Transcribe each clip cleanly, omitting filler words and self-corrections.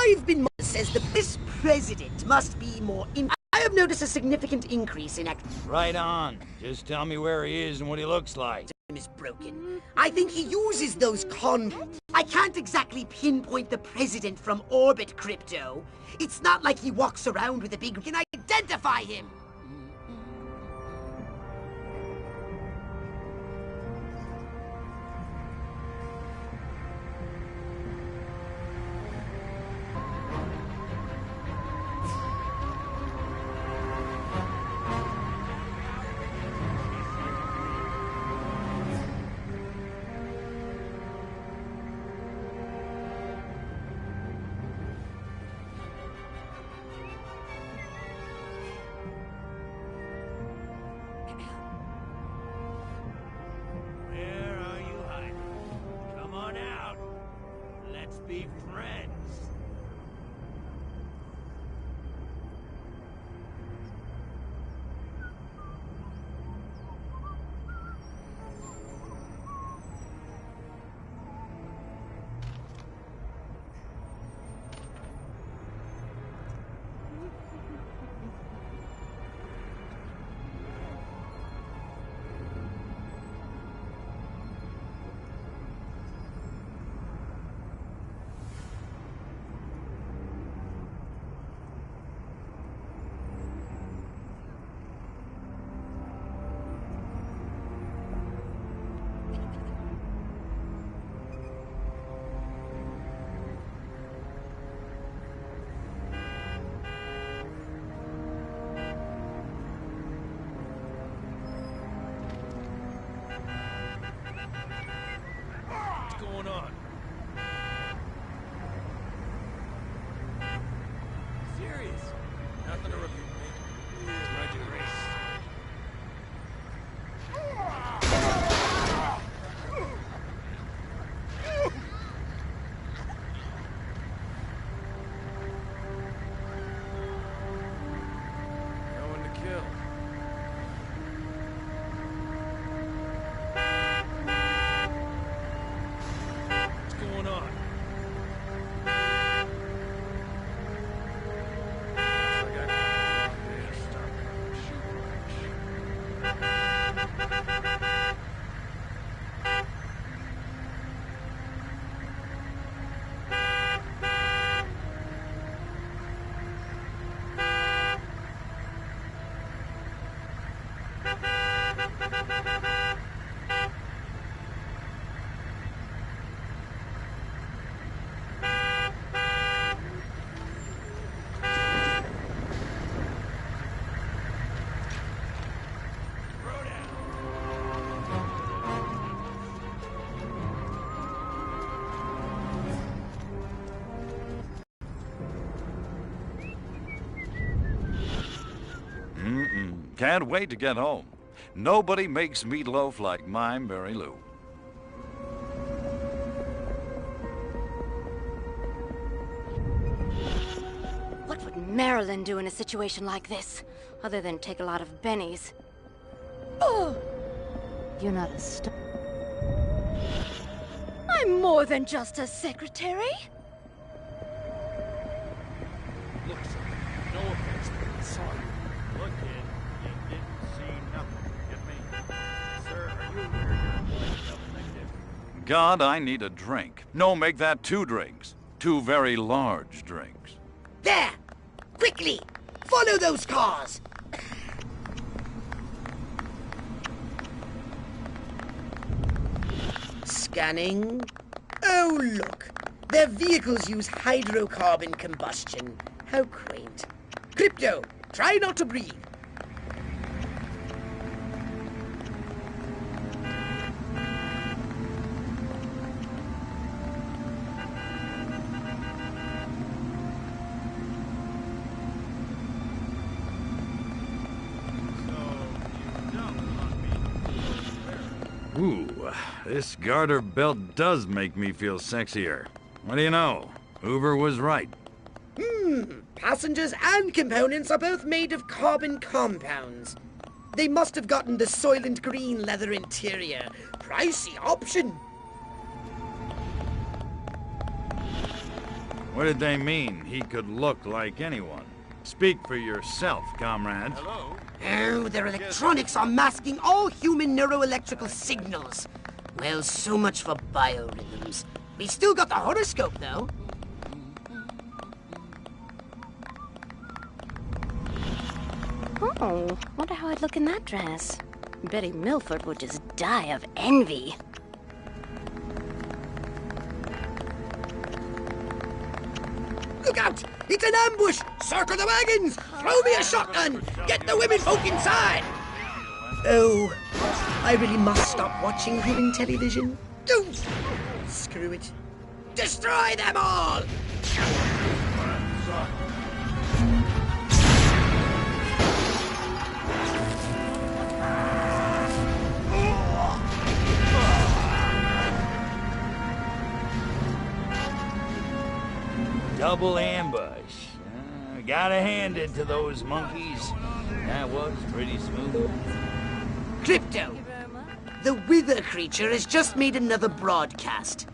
I've been says this president must be more I have noticed a significant increase in Right on. Just tell me where he is and what he looks like. is broken. I think he uses those I can't exactly pinpoint the president from orbit, Crypto. It's not like he walks around with a big... Can I identify him? Be friends. Going on? Serious? Nothing to repeat, mate. It's my race. No one to kill. Going on? Can't wait to get home. Nobody makes meatloaf like my Mary Lou. What would Marilyn do in a situation like this, other than take a lot of bennies? Oh! You're not a I'm more than just a secretary. Look, sir. No offense, but I saw you. Look, kid. You didn't see nothing. Get me? Sir, are you aware you're double negative? God, I need a drink. No, make that 2 drinks. 2 very large drinks. There! Quickly! Follow those cars! Scanning. Oh, look. Their vehicles use hydrocarbon combustion. How quaint. Crypto, try not to breathe. Ooh, this garter belt does make me feel sexier. What do you know? Hoover was right. Passengers and components are both made of carbon compounds. They must have gotten the Soylent Green leather interior. Pricey option. What did they mean? He could look like anyone. Speak for yourself, comrade. Hello? Oh, their electronics are masking all human neuroelectrical signals. Well, so much for biorhythms. We still got the horoscope, though. Oh, wonder how I'd look in that dress. Betty Milford would just die of envy. Look out! It's an ambush! Circle the wagons! Throw me a shotgun! Get the women folk inside! Oh, I really must stop watching human television. Don't! Screw it. Destroy them all! Double ambush. Gotta hand it to those monkeys. That was pretty smooth. Crypto! The Wither creature has just made another broadcast.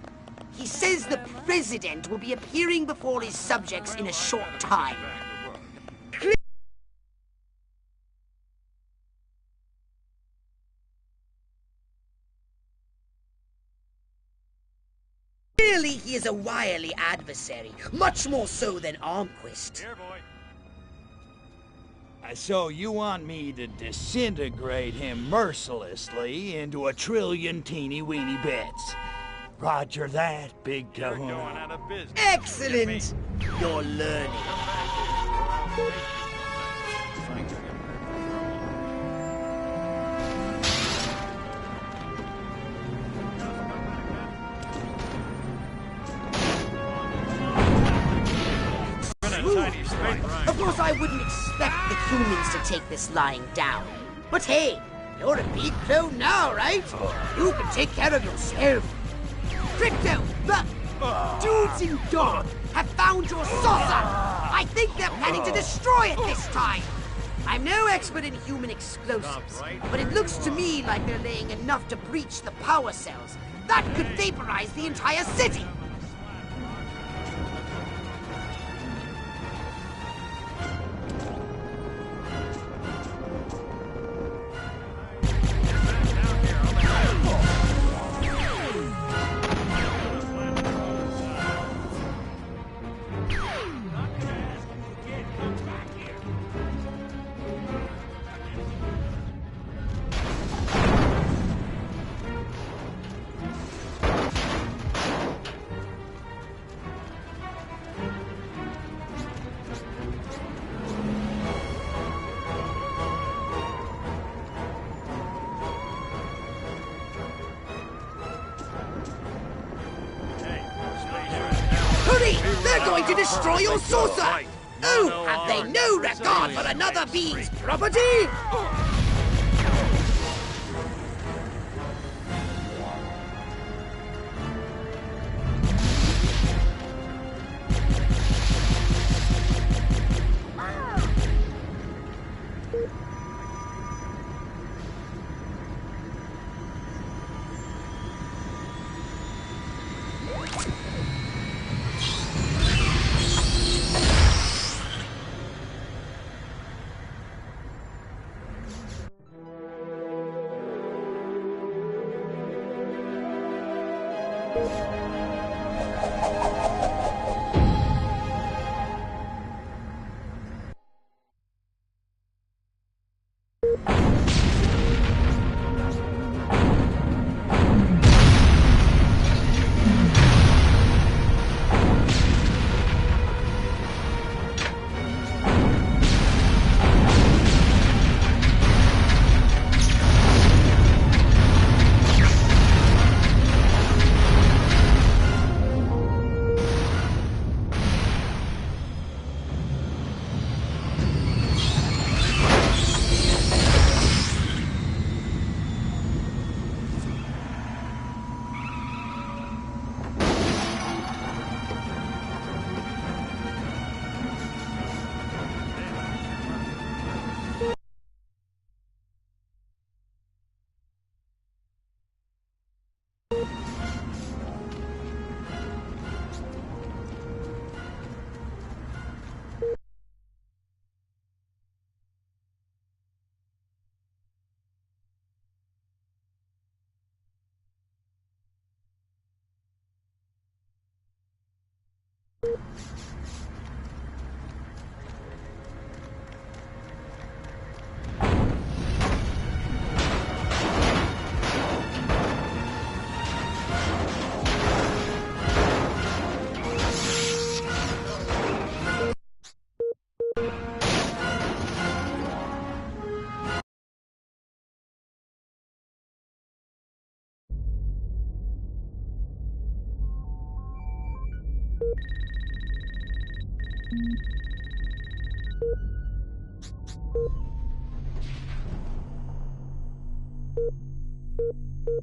He says the president will be appearing before his subjects in a short time. Clearly, he is a wily adversary, much more so than Armquist. Here, boy. So you want me to disintegrate him mercilessly into a trillion teeny-weeny bits? Roger that, big You're Cahoon. going out of business. Excellent! You're learning. Of course, I wouldn't expect the humans to take this lying down. But hey, you're a big crow now, right? You can take care of yourself. Crypto, the dudes in dark have found your saucer. I think they're planning to destroy it this time. I'm no expert in human explosives, but it looks to me like they're laying enough to breach the power cells. That could vaporize the entire city. Hurry! They're going to destroy your saucer! Oh, have they no regard for another being's property?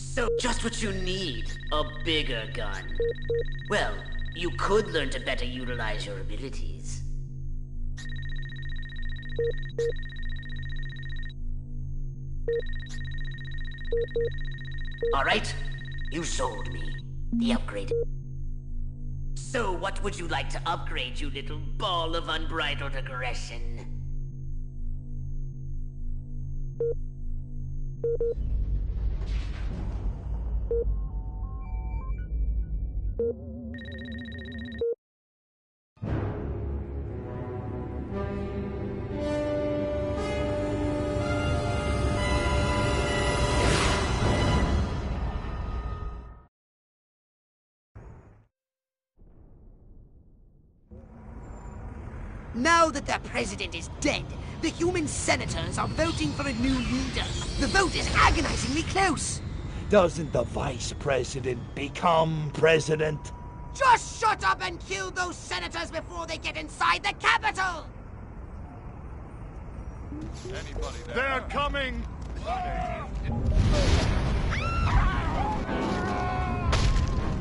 So, just what you need, a bigger gun. Well, you could learn to better utilize your abilities. Alright, you sold me. The upgrade. So what would you like to upgrade, you little ball of unbridled aggression? Now that the president is dead, the human senators are voting for a new leader. The vote is agonizingly close. Doesn't the vice president become president? Just shut up and kill those senators before they get inside the Capitol! Anybody there? They're coming!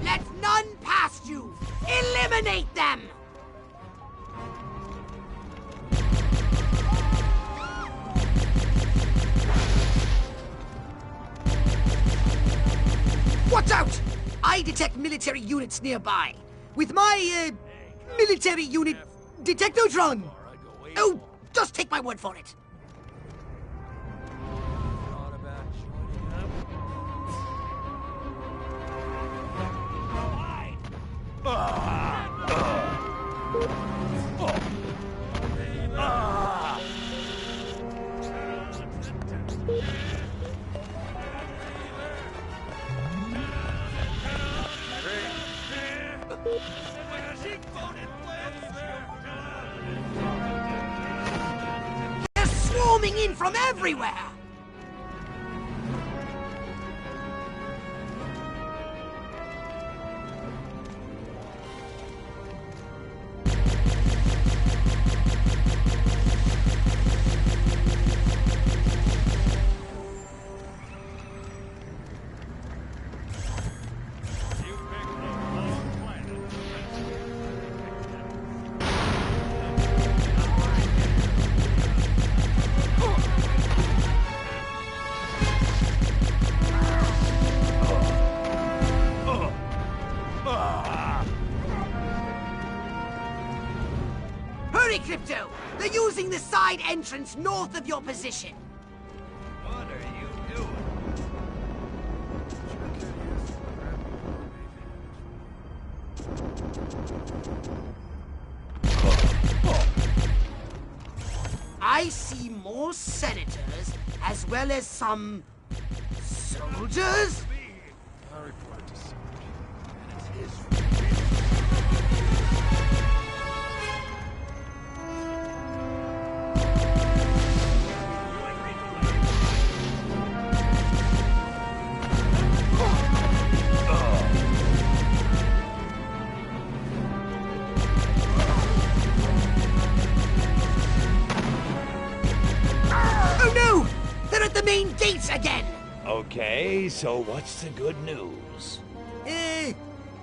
Let none past you! Eliminate them! Watch out! I detect military units nearby. With my, military unit detectotron. Oh, just take my word for it. Thought about They're swarming in from everywhere. Hurry, Crypto! They're using the side entrance north of your position. What are you doing? I see more senators, as well as some... soldiers? I reported to somebody, and it's his Oh no! They're at the main gates again! Okay, so what's the good news?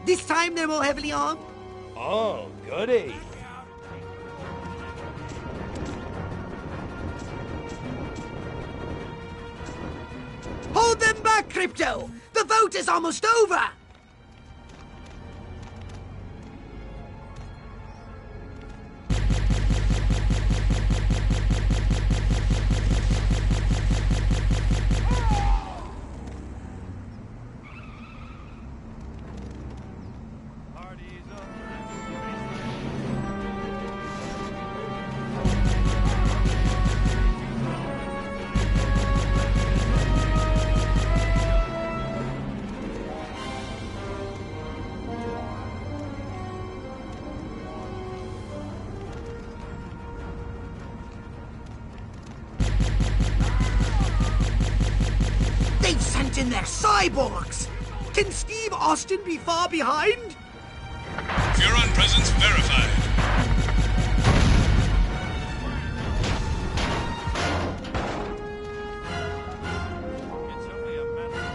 This time they're more heavily armed? Oh, goody. Hold them back, Crypto! The vote is almost over! party's up. in their cyborgs! Can Steve Austin be far behind? Furon presence verified. It's only a matter of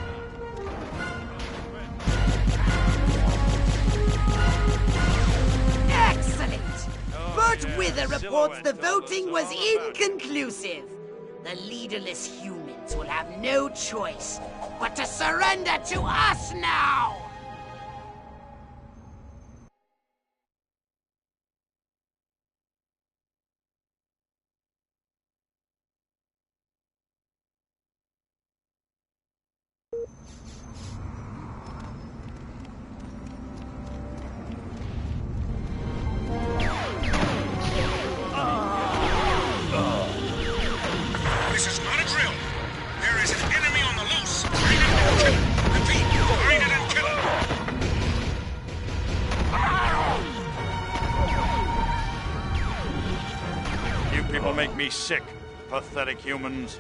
time. Excellent! Bert yeah, Wither reports silhouette the told us voting all was about it. inconclusive. The leaderless humans will have no choice but to surrender to us now! This is not a drill. There is an enemy on the loose. Find it and kill it. Repeat, find it and kill it. You people make me sick, pathetic humans.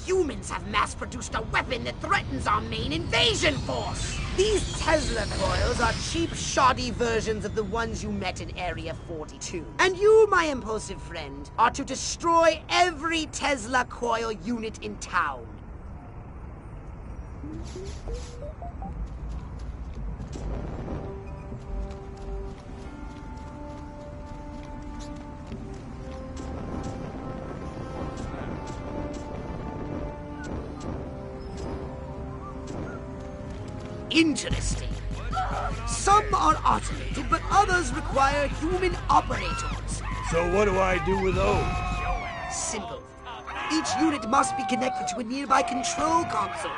Humans have mass-produced a weapon that threatens our main invasion force! These Tesla coils are cheap, shoddy versions of the ones you met in Area 42. And you, my impulsive friend, are to destroy every Tesla coil unit in town. Interesting. Some are automated, but others require human operators. So what do I do with those? Simple. Each unit must be connected to a nearby control console.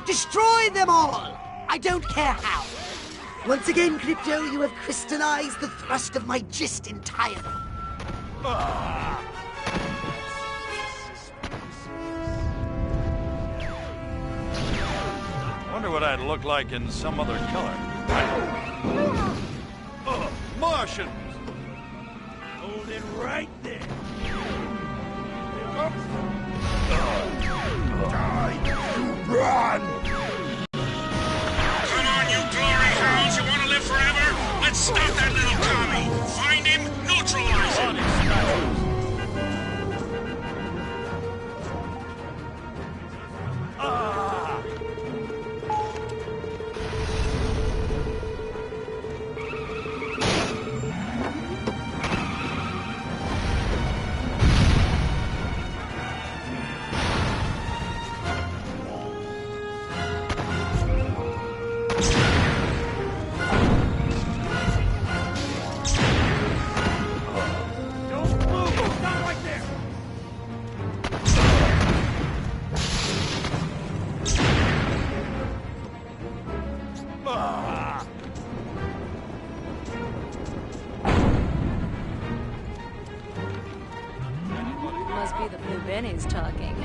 Destroy them all! I don't care how. Once again, Crypto, you have crystallized the thrust of my gist entirely. Wonder what I'd look like in some other color. Martians! Hold it right there. Run! Come on, you glory hounds. You want to live forever? Let's stop that little commie. Find him, neutralize him. Must be the Blue Bennies talking.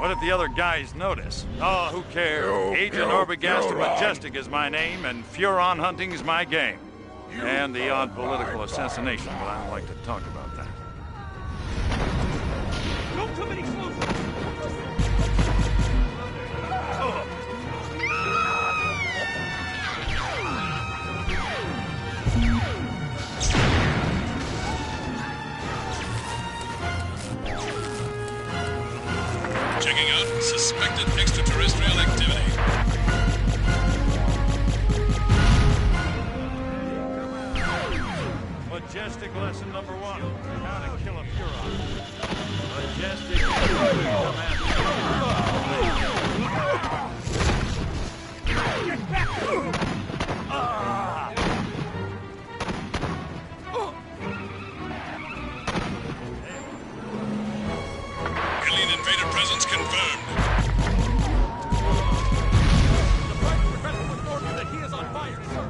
What if the other guys notice? Oh, who cares? Agent Orbigast Majestic is my name, and Furon hunting is my game. And the odd political assassination, but I don't like to talk about that. Don't come any closer! Checking out suspected extraterrestrial activity. Majestic lesson number 1. How to kill a Furon. Majestic Alien invader presence confirmed. The private request informed me that he is on fire, sir.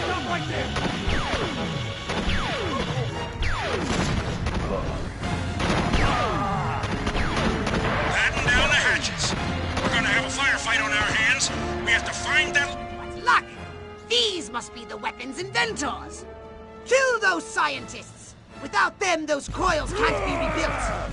Stop right there! Batten down the hatches. We're gonna have a firefight on our hands. We have to find them. What luck! These must be the weapons inventors! Kill those scientists! Without them, those coils can't be rebuilt!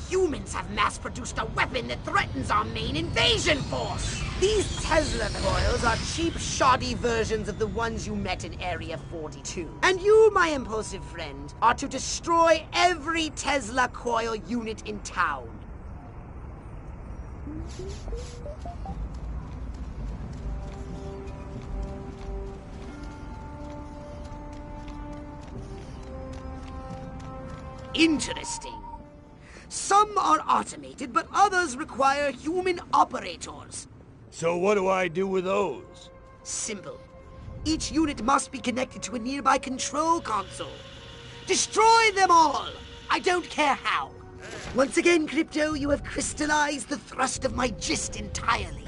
Humans have mass-produced a weapon that threatens our main invasion force! These Tesla coils are cheap, shoddy versions of the ones you met in Area 42. And you, my impulsive friend, are to destroy every Tesla coil unit in town. Interesting. Some are automated, but others require human operators. So what do I do with those? Simple. Each unit must be connected to a nearby control console. Destroy them all! I don't care how. Once again, Crypto, you have crystallized the thrust of my gist entirely.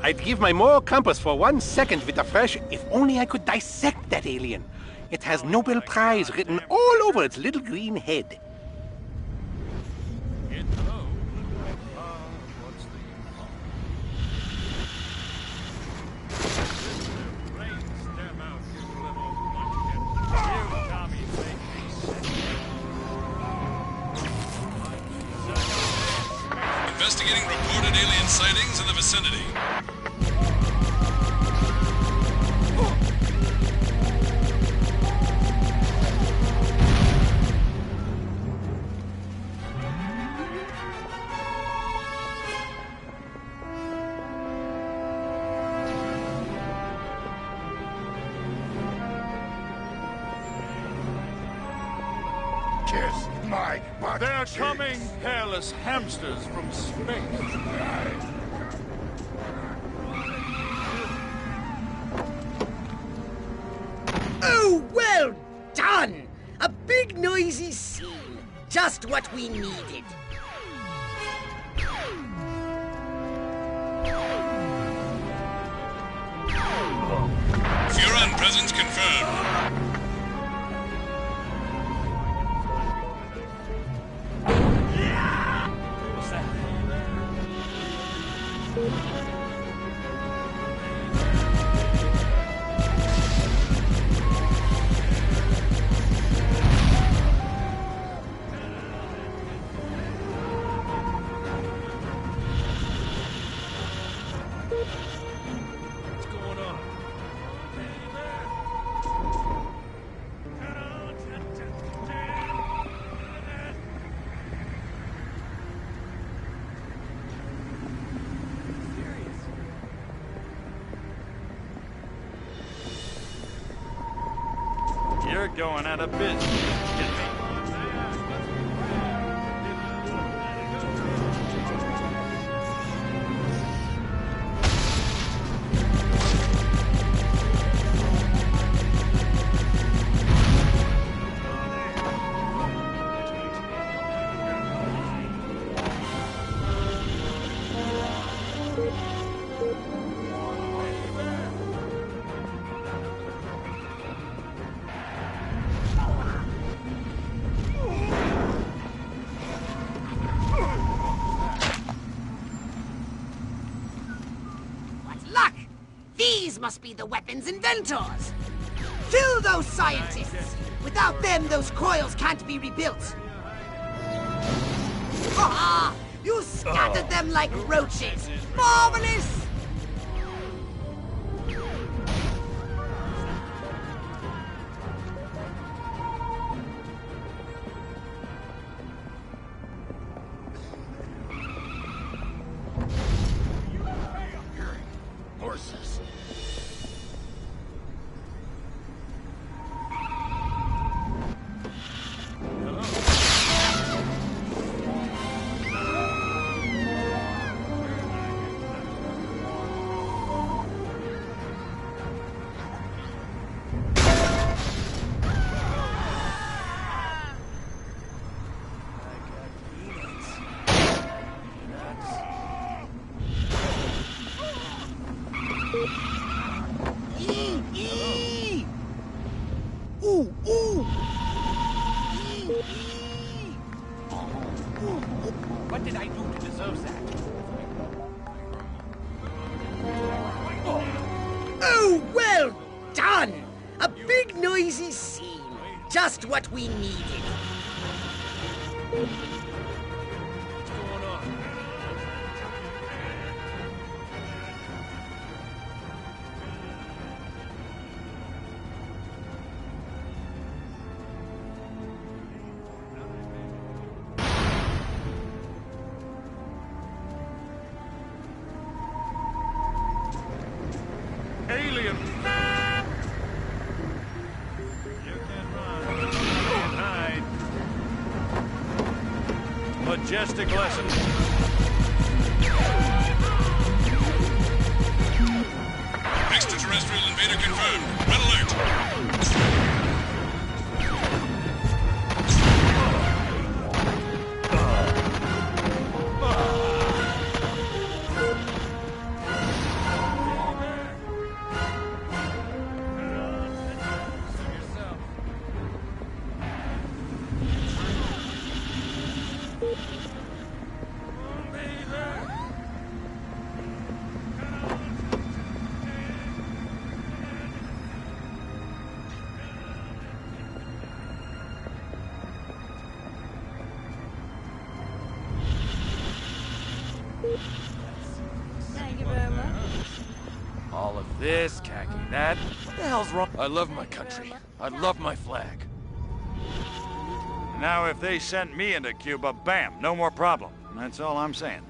I'd give my moral compass for 1 second with a fresh, if only I could dissect that alien. It has Nobel Prize written all over its little green head. What's the Investigating reported alien sightings in the vicinity. Kiss my butt. They're cheeks. coming, hairless hamsters from space. Oh, well done! A big noisy scene. Just what we needed. Furon presence confirmed. What's going on? You're going out of business. Kidding me? What luck! These must be the weapons inventors! Kill those scientists! Without them, those coils can't be rebuilt! Ha! You scattered them like roaches! Marvelous! Horses. Ooh, ooh! What did I do to deserve that? Oh, well done! A big noisy scene. Just what we needed. What's going on? Alien! You can run. You can hide. Majestic lesson. Thank you very much. All of this, khaki, that. What the hell's wrong? I love my country. I love my flag. Now, if they sent me into Cuba, bam, no more problem. That's all I'm saying.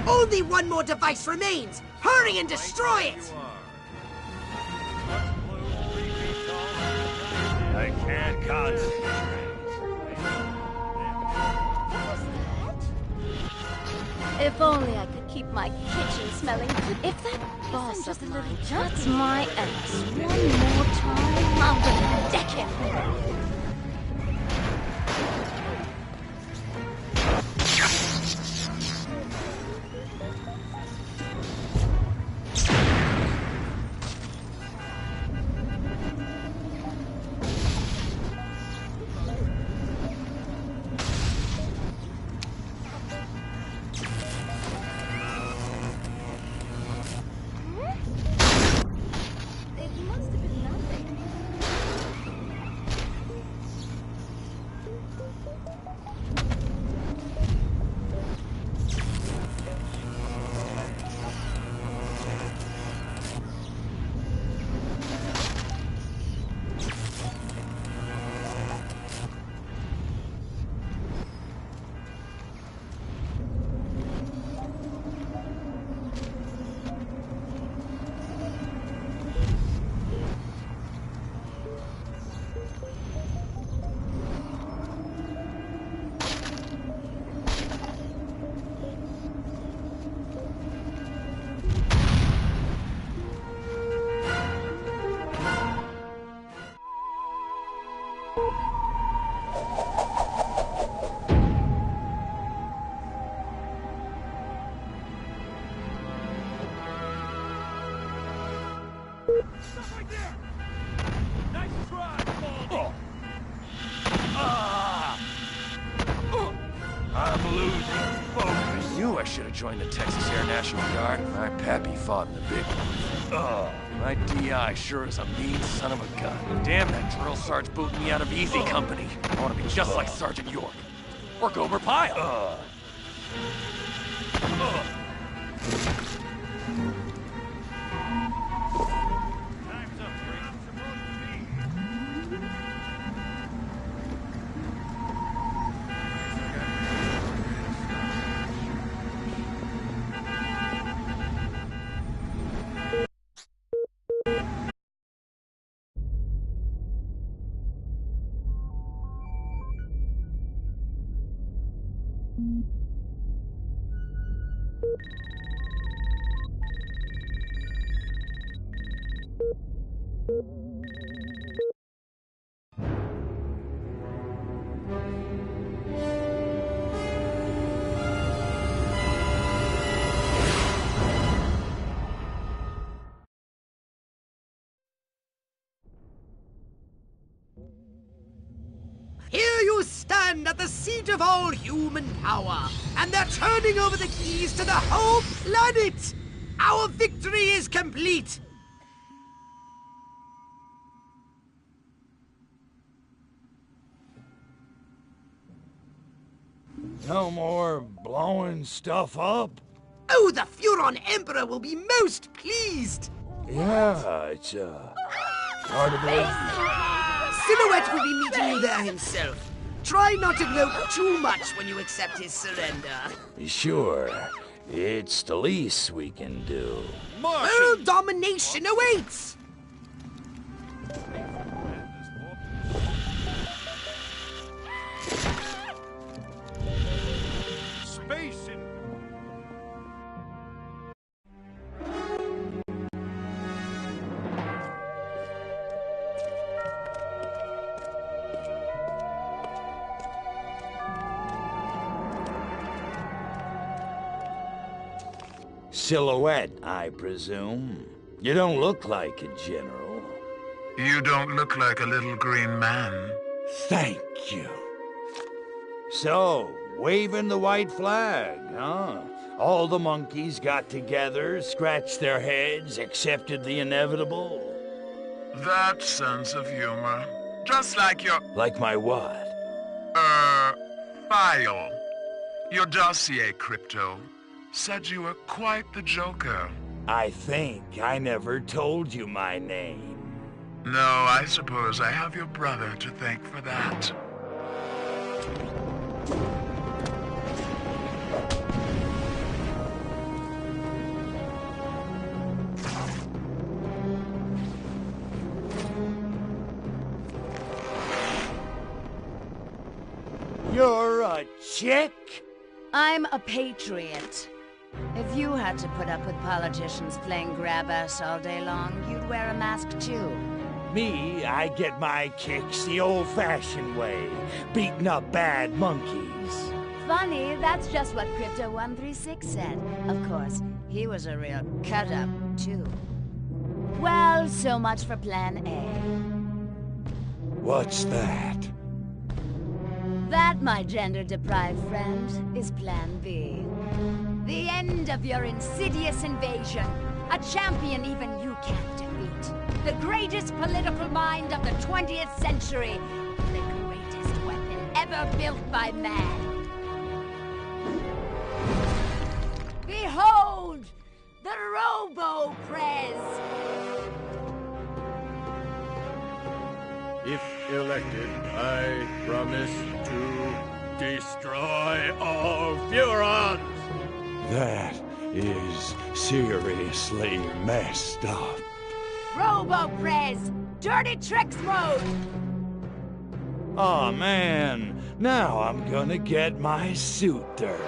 Only one more device remains! Hurry and destroy it! I can't concentrate. If only I could keep my kitchen smelling. If that boss of mine juts my ass one more time, I'm gonna deck him. I'm losing focus. Knew I should have joined the Texas Air National Guard. My pappy fought in the big one. My DI sure is a mean son of a gun. Damn that drill sarge booting me out of easy company. I want to be just like Sergeant York. Or Gomer Pyle. Time's up, Drake. Here you stand at the seat of all human power, and they're turning over the keys to the whole planet! Our victory is complete! No more blowing stuff up? Oh, the Furon Emperor will be most pleased! Yeah, it's, part of it. Silhouette will be meeting you there himself. Try not to gloat too much when you accept his surrender. Sure. It's the least we can do. World domination awaits! Space in... Silhouette, I presume. You don't look like a general. You don't look like a little green man. Thank you. So, waving the white flag, huh? All the monkeys got together, scratched their heads, accepted the inevitable. That sense of humor. Just like your... Like my what? File. Your dossier, Crypto, said you were quite the joker. I think I never told you my name. No, I suppose I have your brother to thank for that. You're a chick? I'm a patriot. If you had to put up with politicians playing grab-ass all day long, you'd wear a mask too. Me, I get my kicks the old-fashioned way, beating up bad monkeys. Funny, that's just what Crypto136 said. Of course, he was a real cut-up, too. Well, so much for Plan A. What's that? That, my gender-deprived friend, is Plan B. The end of your insidious invasion. A champion even you can't defeat. The greatest political mind of the 20th century. The greatest weapon ever built by man. Behold! The Robo-Prez! If elected, I promise to destroy all Furons! That is seriously messed up. Robo-Prez! Dirty Tricks Mode! Aw, man. Now I'm gonna get my suit dirty.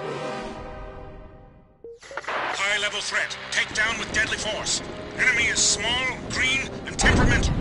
High-level threat. Take down with deadly force. Enemy is small, green, and temperamental.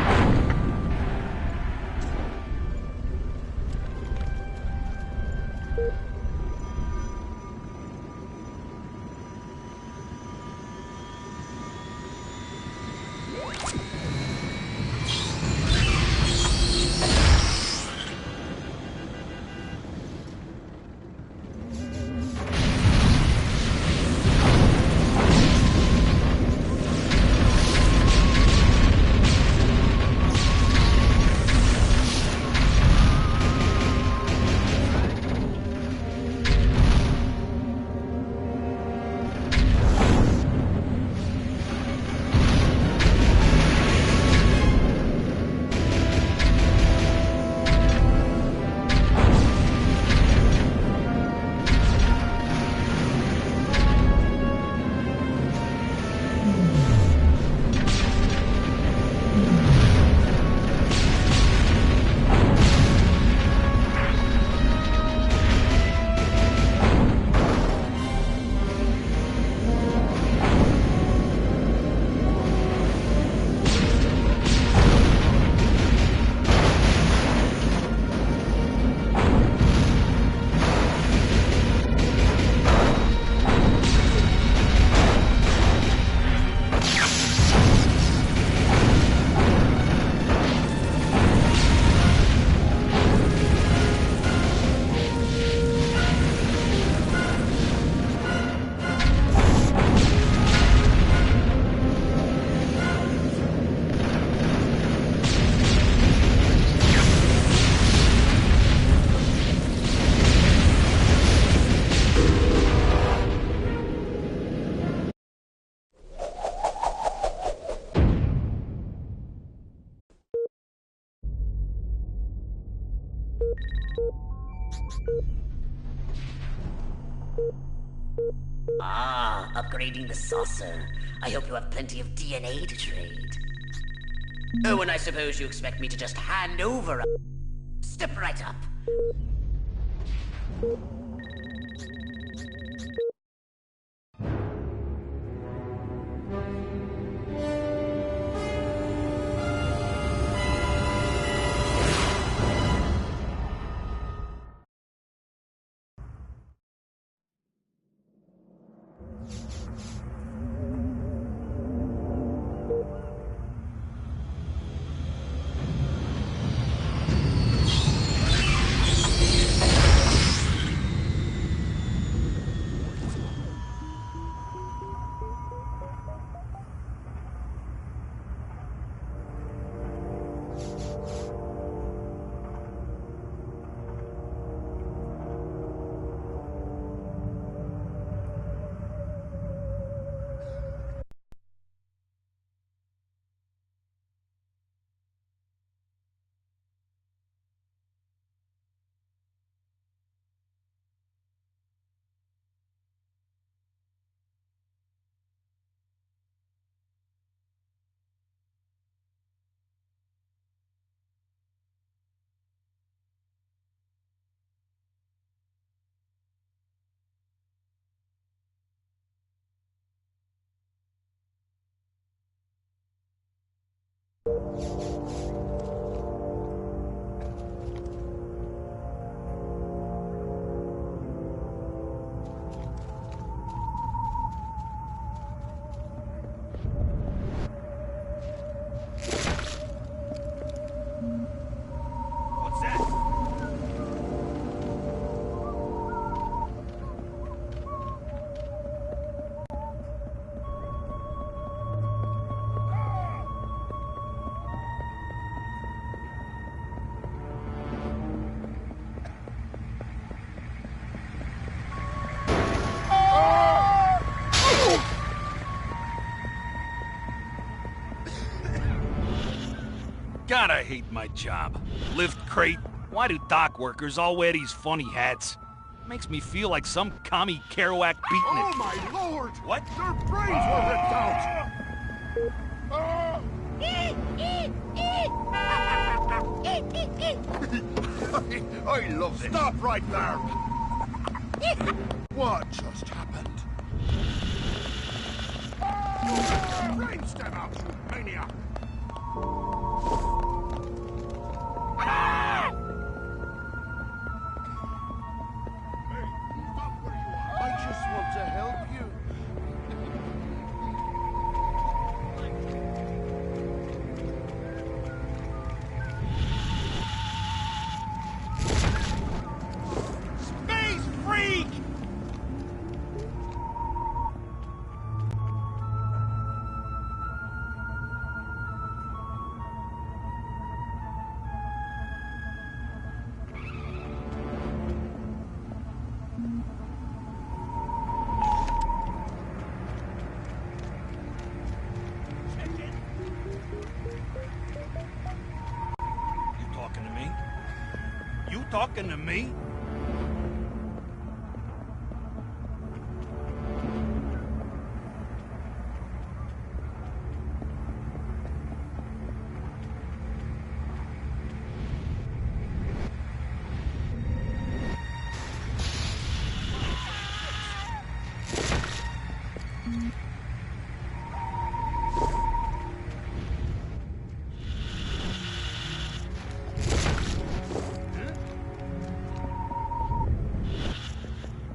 Ah, upgrading the saucer. I hope you have plenty of DNA to trade. Oh, and I suppose you expect me to just hand over a... Step right up. God, I hate my job. Lift crate. Why do dock workers all wear these funny hats? Makes me feel like some commie Kerouac beatnik. Oh my lord! What? Their brains were ripped out! I love this. Stop right there! What just happened? Brainstem out, you maniac! I just want to help you. Space freak! You talking to me?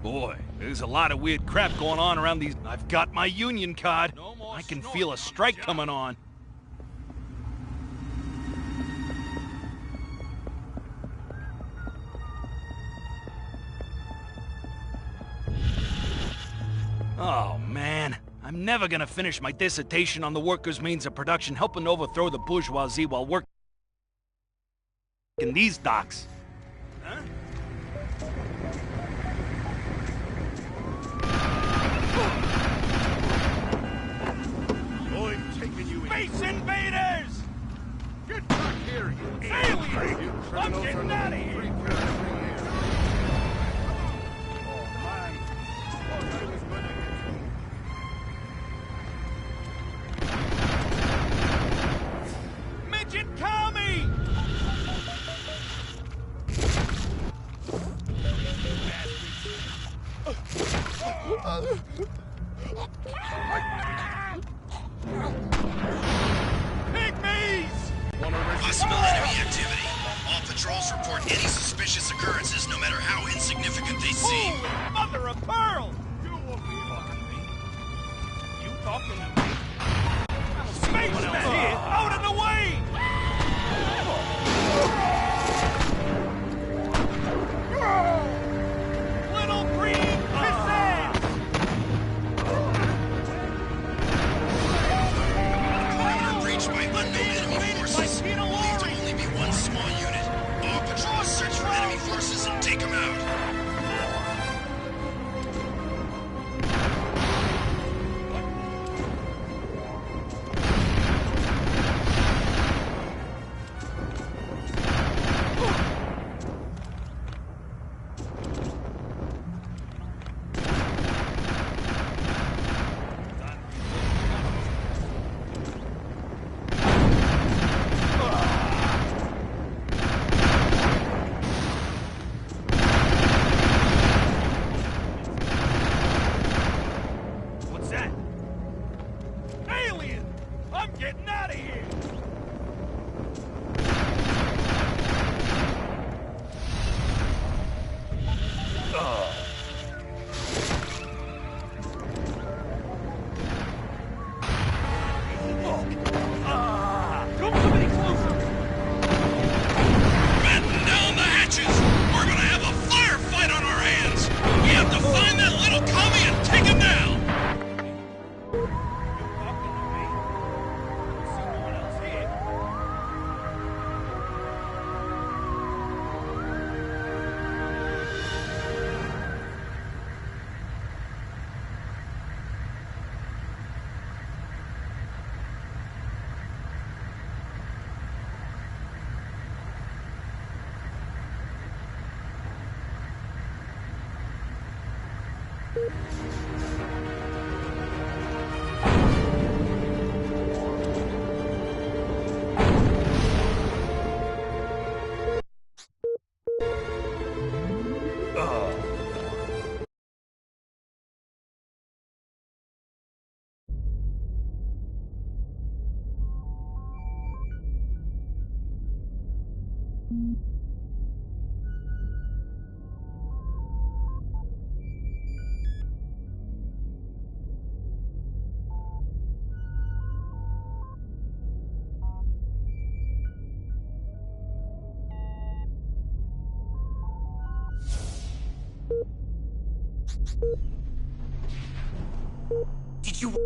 Boy, there's a lot of weird crap going on around these. I've got my union card. I can feel a strike coming on. Oh, man. I'm never gonna finish my dissertation on the workers' means of production helping overthrow the bourgeoisie while working in these docks. Huh? I'm taking you in. Space invaders! Get back here, you Aliens! You I'm criminals getting are out of living here! free here every year. Oh, man. Thought I was gonna get you. Midget commie! Pygmies! Possible enemy activity. All patrols report any suspicious occurrences, no matter how insignificant they seem. Holy mother of pearl! You won't be talking to me. You talking to me? Spaceman! Here! Out of the way! Little green pizzazz! Perimeter breached by unknown enemy forces. Believed to only be one small unit. All patrols search for enemy forces and take them out.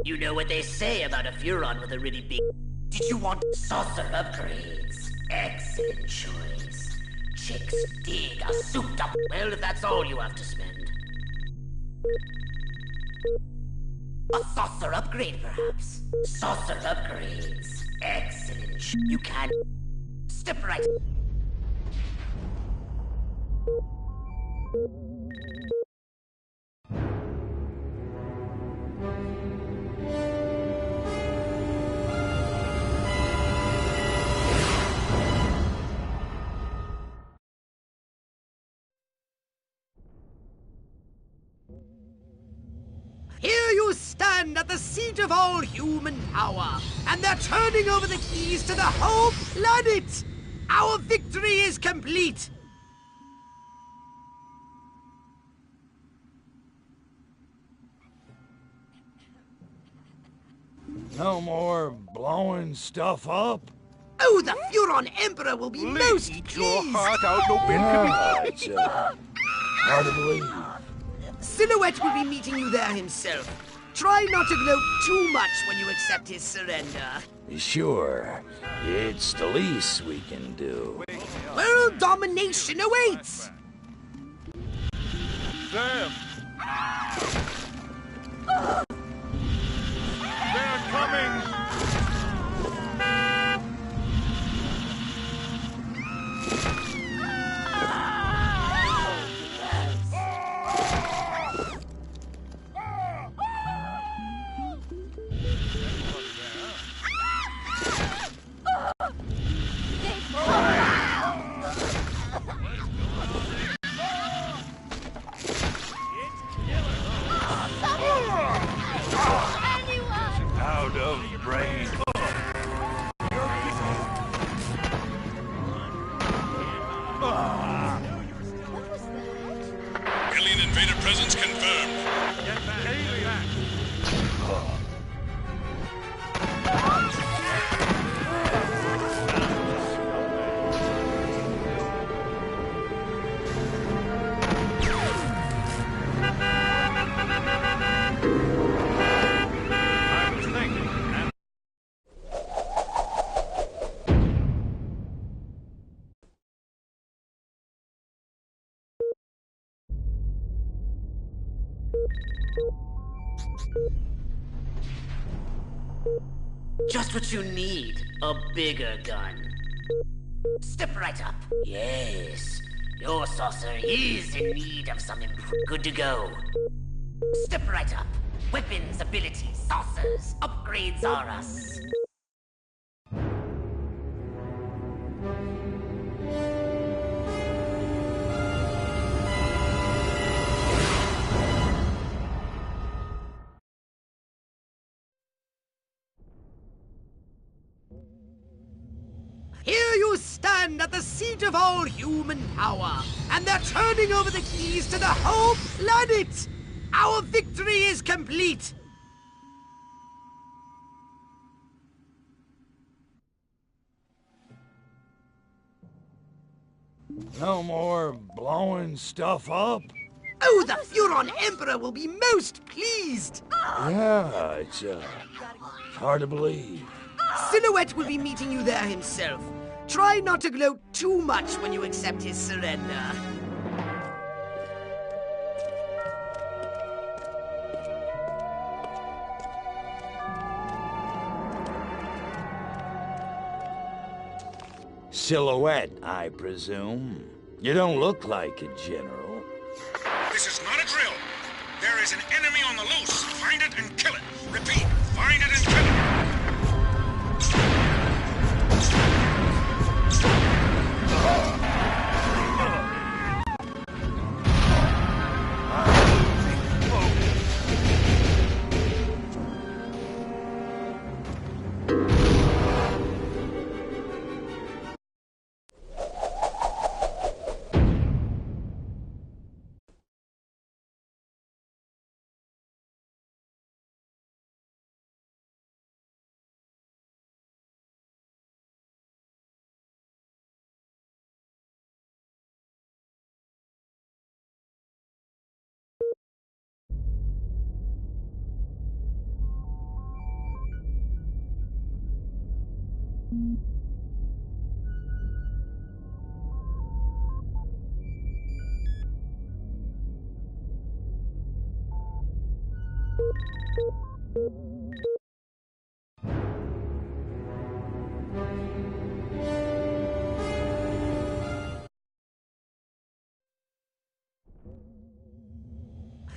You know what they say about a Furon with a really big... Did you want saucer upgrades? Excellent choice. Chicks dig a souped up... Well, if that's all you have to spend. A saucer upgrade, perhaps? Saucer upgrades. Excellent. You can... Step right... Here you stand at the seat of all human power, and they're turning over the keys to the whole planet! Our victory is complete! No more blowing stuff up? Oh, the Furon Emperor will be most Eat pleased! your heart out, no Yeah, it's hard to believe. Silhouette will be meeting you there himself. Try not to gloat too much when you accept his surrender. Sure, it's the least we can do. World domination awaits! Them! They're coming! Out of brain. Alien invader presence confirmed. Get back. I was thinking, and Just what you need, a bigger gun. Step right up. Yes, your saucer is in need of some Good to go. Step right up. Weapons, abilities, saucers, upgrades are us. Here you stand at the seat of all human power, and they're turning over the keys to the whole planet! Our victory is complete! No more blowing stuff up? Oh, the Furon Emperor will be most pleased! Yeah, it's hard to believe. Silhouette will be meeting you there himself. Try not to gloat too much when you accept his surrender. Silhouette, I presume. You don't look like a general. This is not a drill. There is an enemy on the loose. Find it and kill it. Repeat, find it and kill it.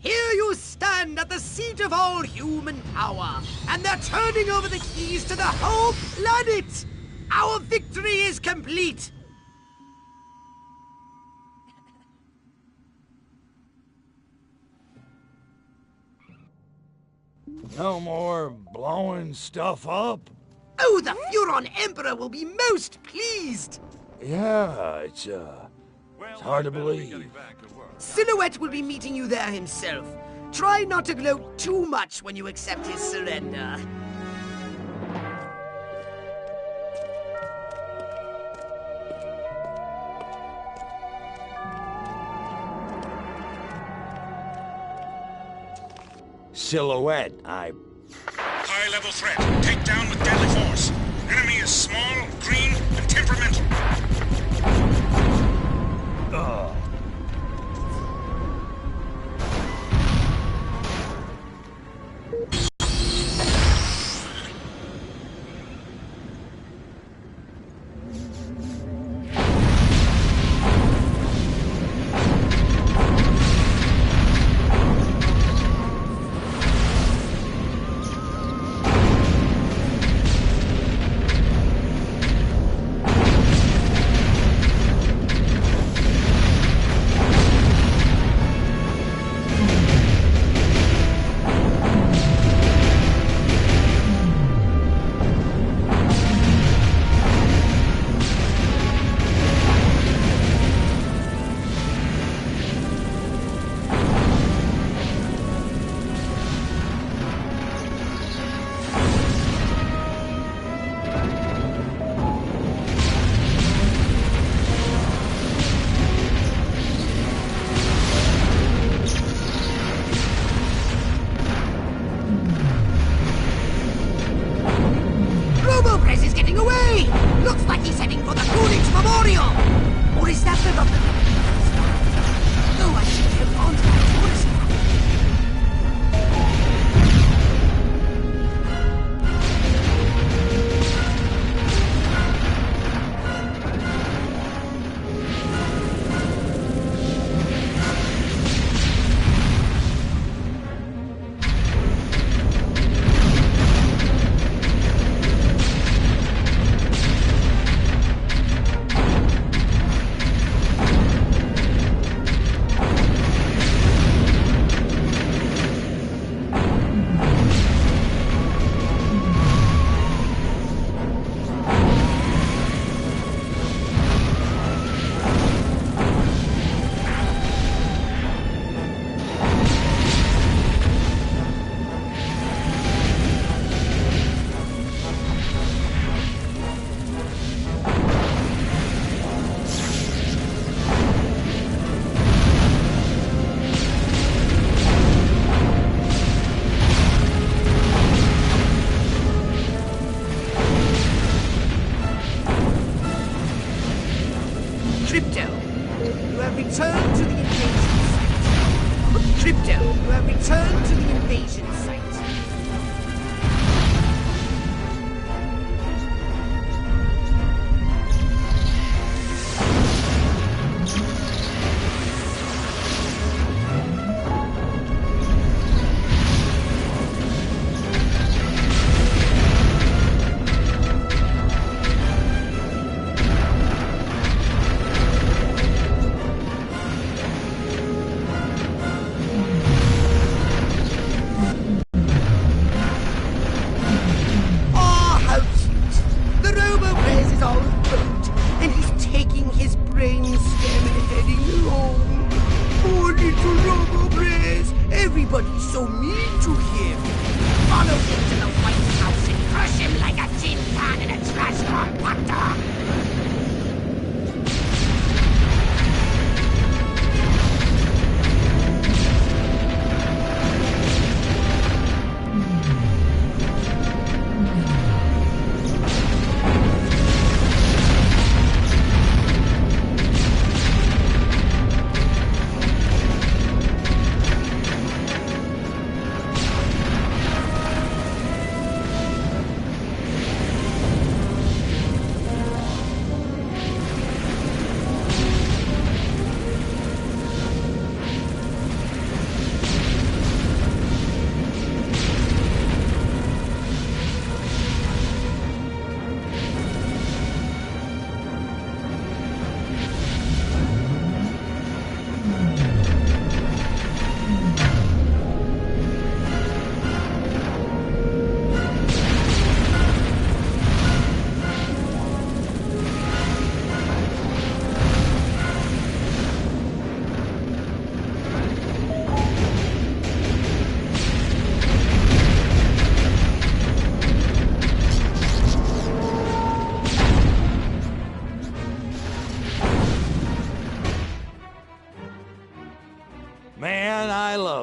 Here you stand at the seat of all human power, and they're turning over the keys to the whole planet! Our victory is complete! No more blowing stuff up? Oh, the Furon Emperor will be most pleased! Yeah, it's hard to believe. Silhouette will be meeting you there himself. Try not to gloat too much when you accept his surrender. Silhouette, High-level threat. Take down with deadly force. Enemy is small, green, and temperamental.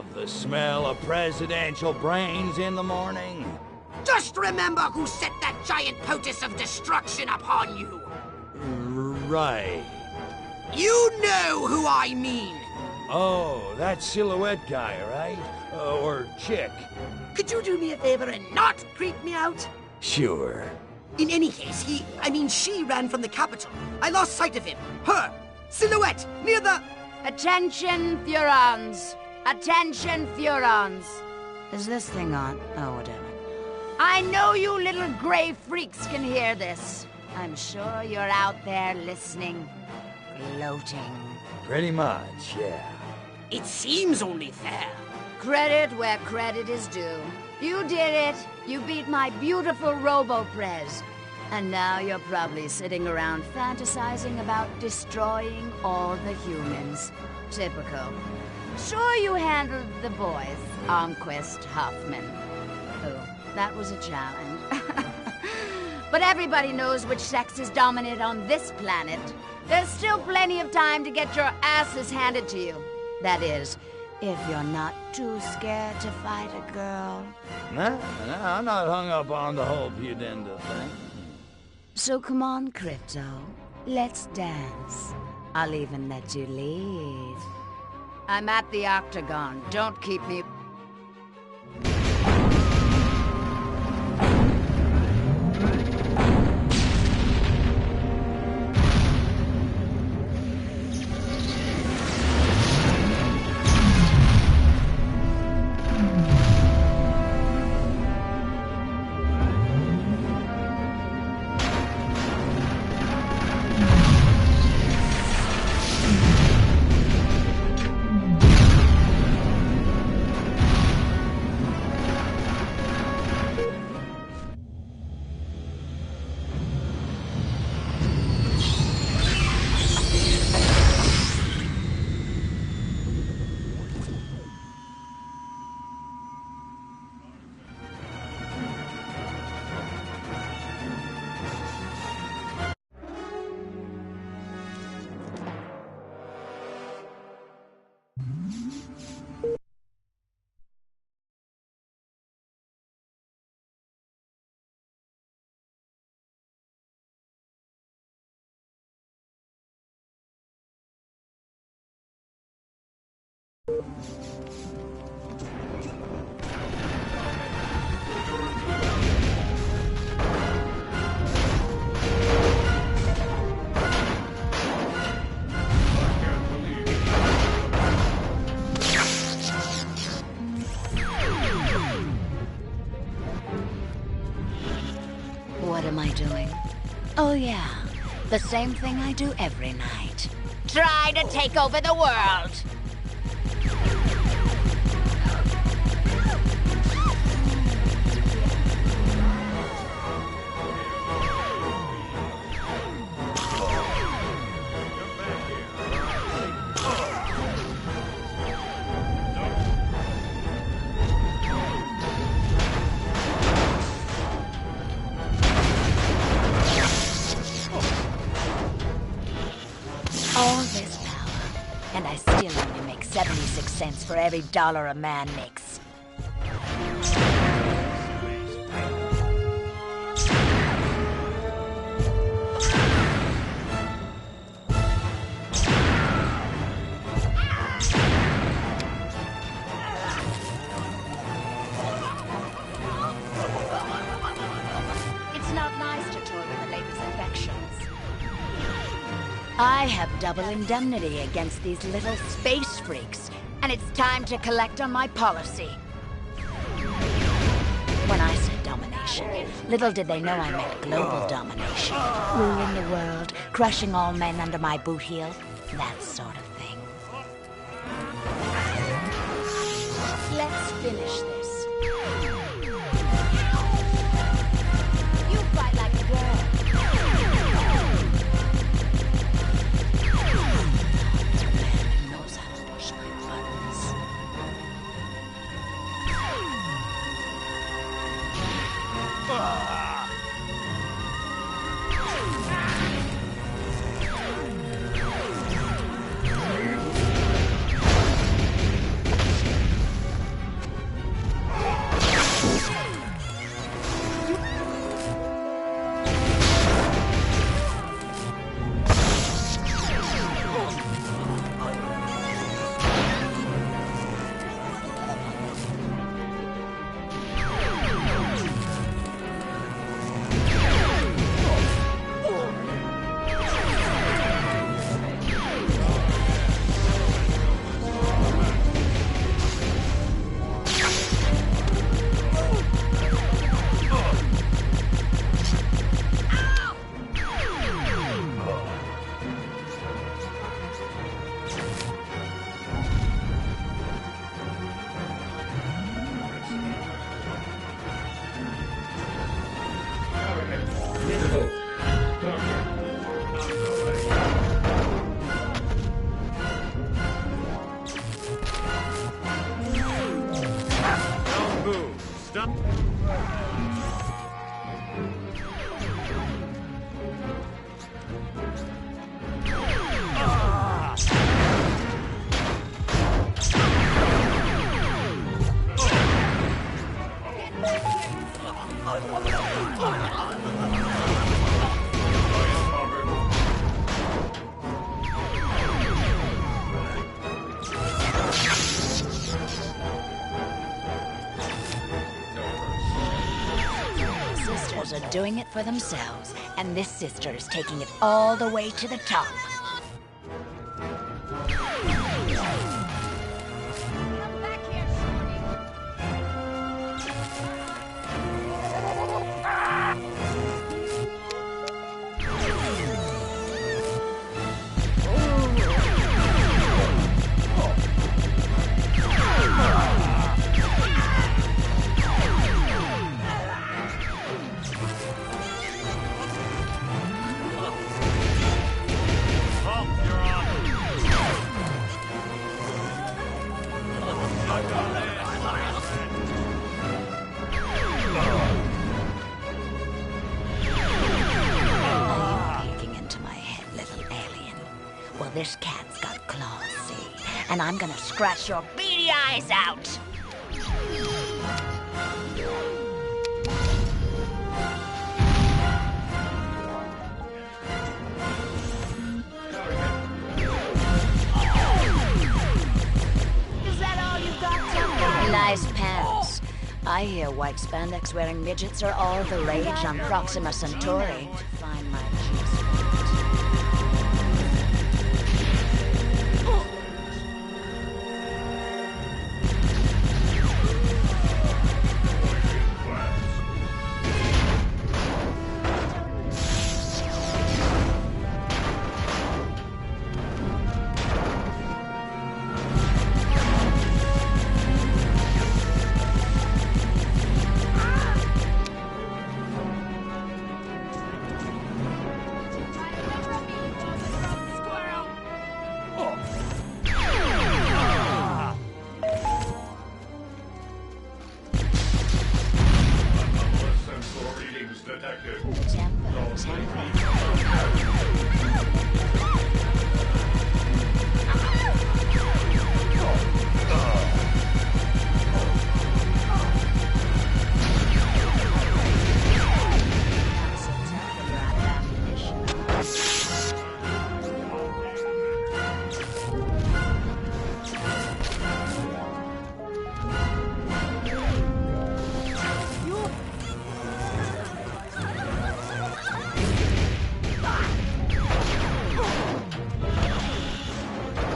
love the smell of presidential brains in the morning. Just remember who set that giant potus of destruction upon you. Right. You know who I mean. Oh, that silhouette guy, right? Or chick. Could you do me a favor and not creep me out? Sure. In any case, she ran from the Capitol. I lost sight of him. Her. Silhouette. Near the... Attention, Furons. Attention, Furons. Is this thing on? Oh, whatever. I know you little gray freaks can hear this. I'm sure you're out there listening, gloating. Pretty much, yeah. It seems only fair. Credit where credit is due. You did it. You beat my beautiful Robo-Prez. And now you're probably sitting around fantasizing about destroying all the humans. Typical. Sure you handled the boys, Armquist, Hoffman. Oh, that was a challenge. But everybody knows which sex is dominant on this planet. There's still plenty of time to get your asses handed to you. That is, if you're not too scared to fight a girl. Nah, I'm not hung up on the whole pudenda thing. So come on, Crypto. Let's dance. I'll even let you lead. I'm at the Octagon. Don't keep me... What am I doing? Oh yeah, the same thing I do every night. Try to take over the world! All this power, and I still only make 76 cents for every dollar a man makes. It's not nice to toy with the latest infections. I have double indemnity against these little space freaks, and it's time to collect on my policy. When I said domination, little did they know I meant global domination. Ruling the world, crushing all men under my boot heel, that sort of thing. Let's finish this. You fight like a girl. done. Sisters are doing it for themselves, and this sister is taking it all the way to the top. This cat's got claws, see? And I'm gonna scratch your beady eyes out! Is that all you got, Jumbo? Nice pants. I hear white spandex wearing midgets are all the rage on Proxima Centauri. Find my G-spot.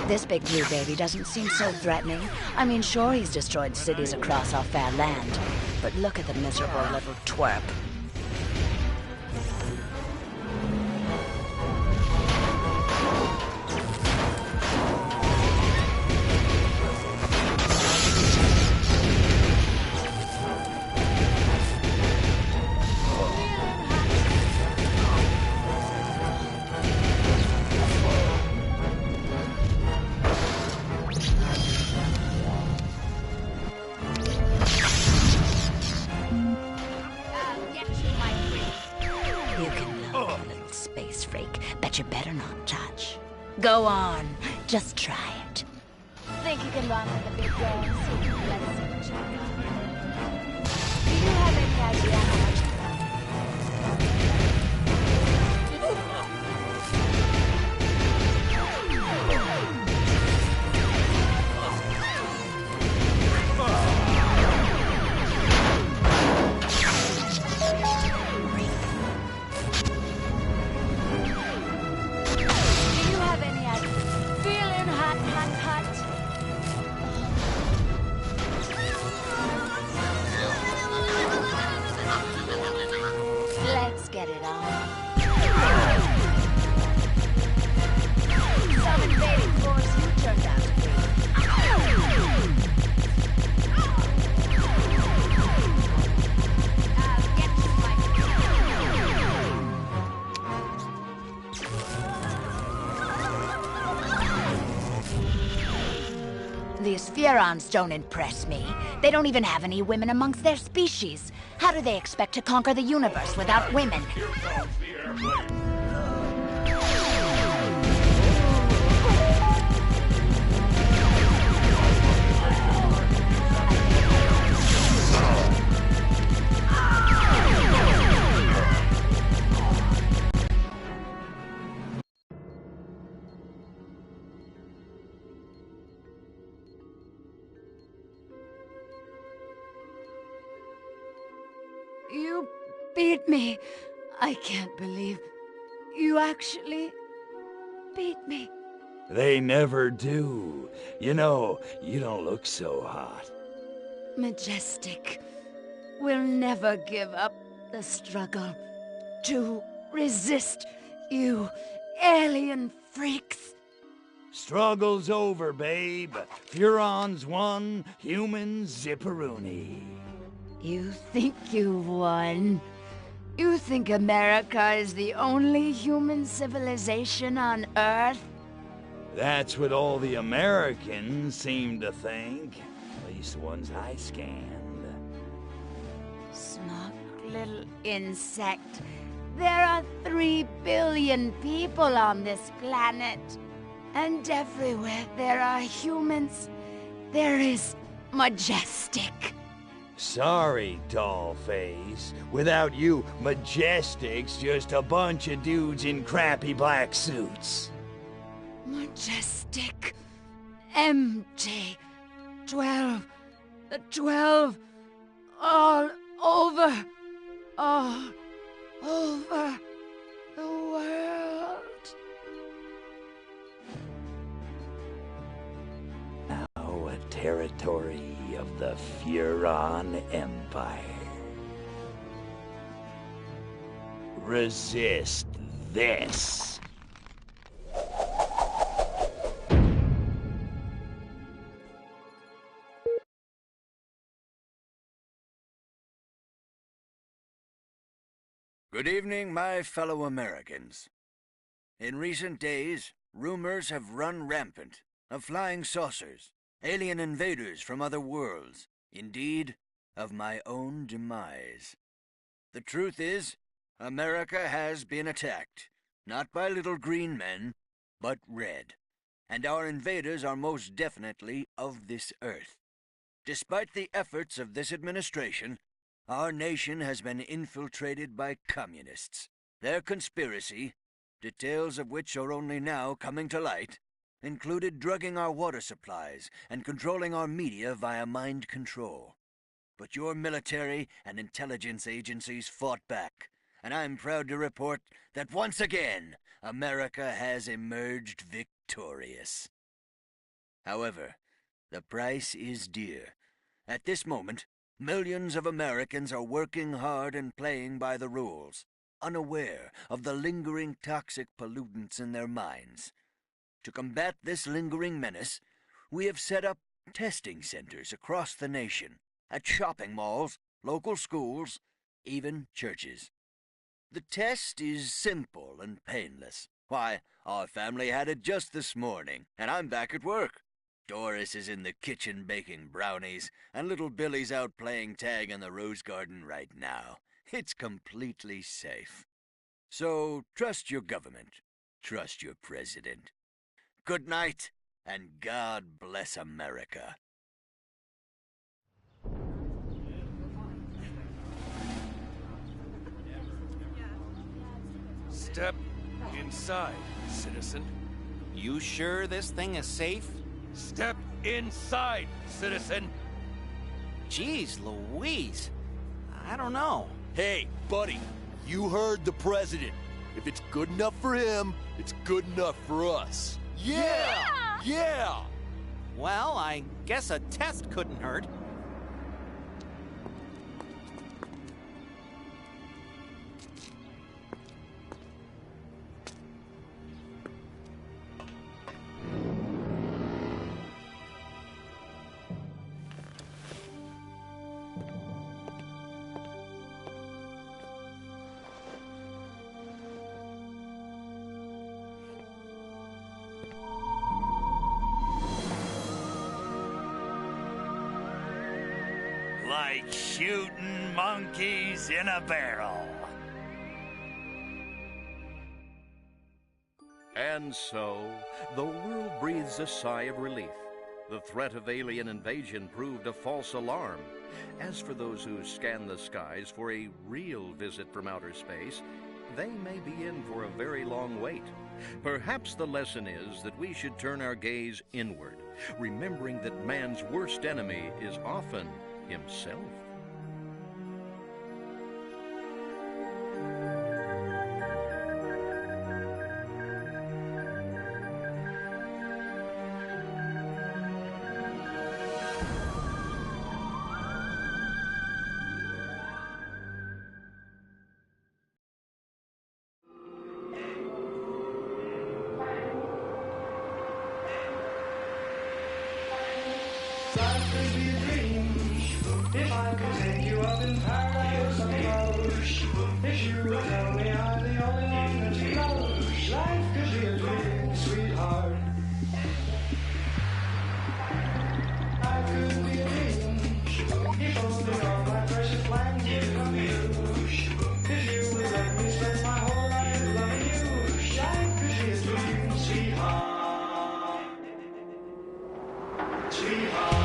This big blue baby doesn't seem so threatening. I mean, sure, he's destroyed cities across our fair land, but look at the miserable little twerp. You better not touch. Go on, just try it. Think you can run with the big guns? Let's see what you got. Do you have any idea how much? Furons don't impress me. They don't even have any women amongst their species. How do they expect to conquer the universe without women? You beat me. I can't believe you actually beat me. They never do. You know, you don't look so hot. Majestic will never give up the struggle to resist you alien freaks. Struggle's over, babe. Furons won, humans zipperoonie. You think you've won? You think America is the only human civilization on Earth? That's what all the Americans seem to think. At least the ones I scanned. Smug little insect. There are 3 billion people on this planet. And everywhere there are humans, there is Majestic. Sorry, dollface. Without you, Majestic's just a bunch of dudes in crappy black suits. Majestic. Empty. 12. The 12. All over. All over the world. Now a territory of the Furon Empire. Resist this. Good evening, my fellow Americans. In recent days, rumors have run rampant of flying saucers, alien invaders from other worlds, indeed, of my own demise. The truth is, America has been attacked, not by little green men, but red, and our invaders are most definitely of this earth. Despite the efforts of this administration, our nation has been infiltrated by communists. Their conspiracy, details of which are only now coming to light, included drugging our water supplies and controlling our media via mind control. But your military and intelligence agencies fought back, and I'm proud to report that once again, America has emerged victorious. However, the price is dear. At this moment, millions of Americans are working hard and playing by the rules, unaware of the lingering toxic pollutants in their minds. To combat this lingering menace, we have set up testing centers across the nation, at shopping malls, local schools, even churches. The test is simple and painless. Why, our family had it just this morning, and I'm back at work. Doris is in the kitchen baking brownies, and little Billy's out playing tag in the rose garden right now. It's completely safe. So trust your government. Trust your president. Good night, and God bless America. Step inside, citizen. You sure this thing is safe? Step inside, citizen. Jeez Louise. I don't know. Hey, buddy, you heard the president. If it's good enough for him, it's good enough for us. Yeah! Yeah! Well, I guess a test couldn't hurt. like shooting monkeys in a barrel. And so, the world breathes a sigh of relief. The threat of alien invasion proved a false alarm. As for those who scan the skies for a real visit from outer space, they may be in for a very long wait. Perhaps the lesson is that we should turn our gaze inward, remembering that man's worst enemy is often himself. If I could take you up in paradise on a couch, if you would tell me I'm the only one that you love, life could be a dream, sweetheart. I could be a dream, if only all my precious plans did come true. If you would let me spend my whole life loving you, life could be a dream, sweetheart. Sweetheart.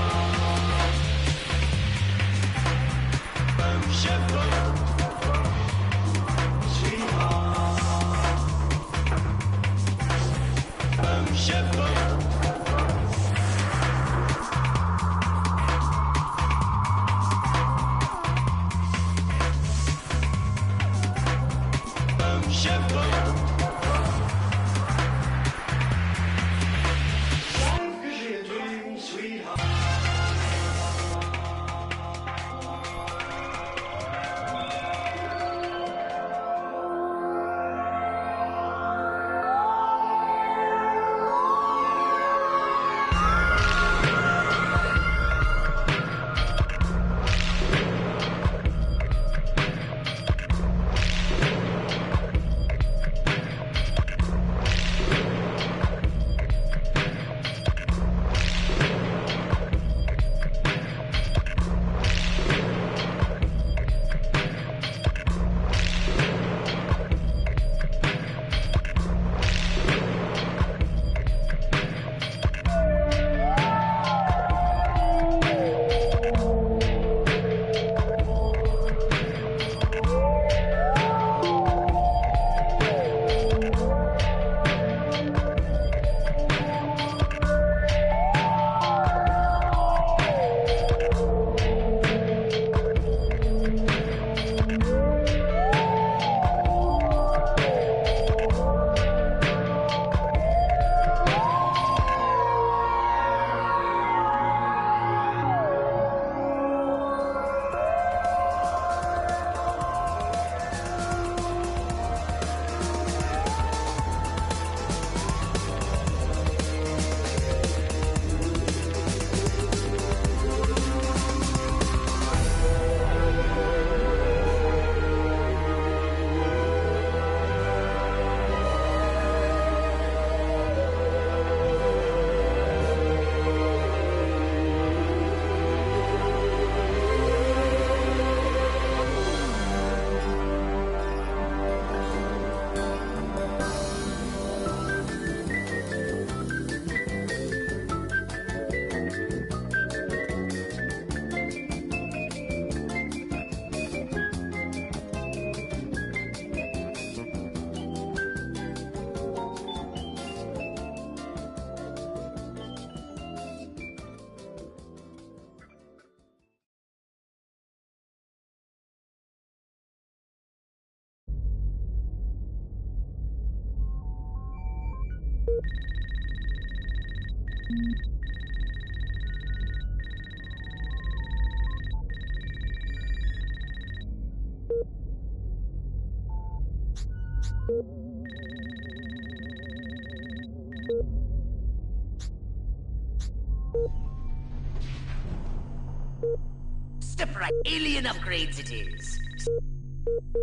Step right. Alien upgrades it is.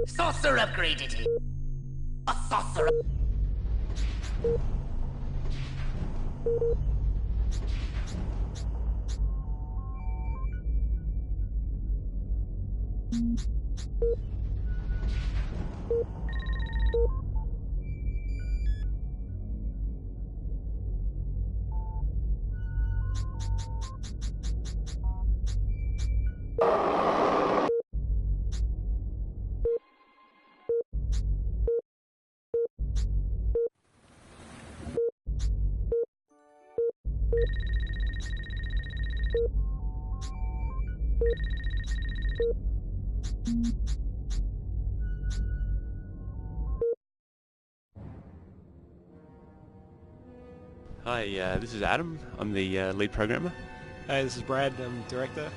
Saucer upgrade it is. A saucer. Hi, this is Adam. I'm the lead programmer. Hey, this is Brad. I'm director.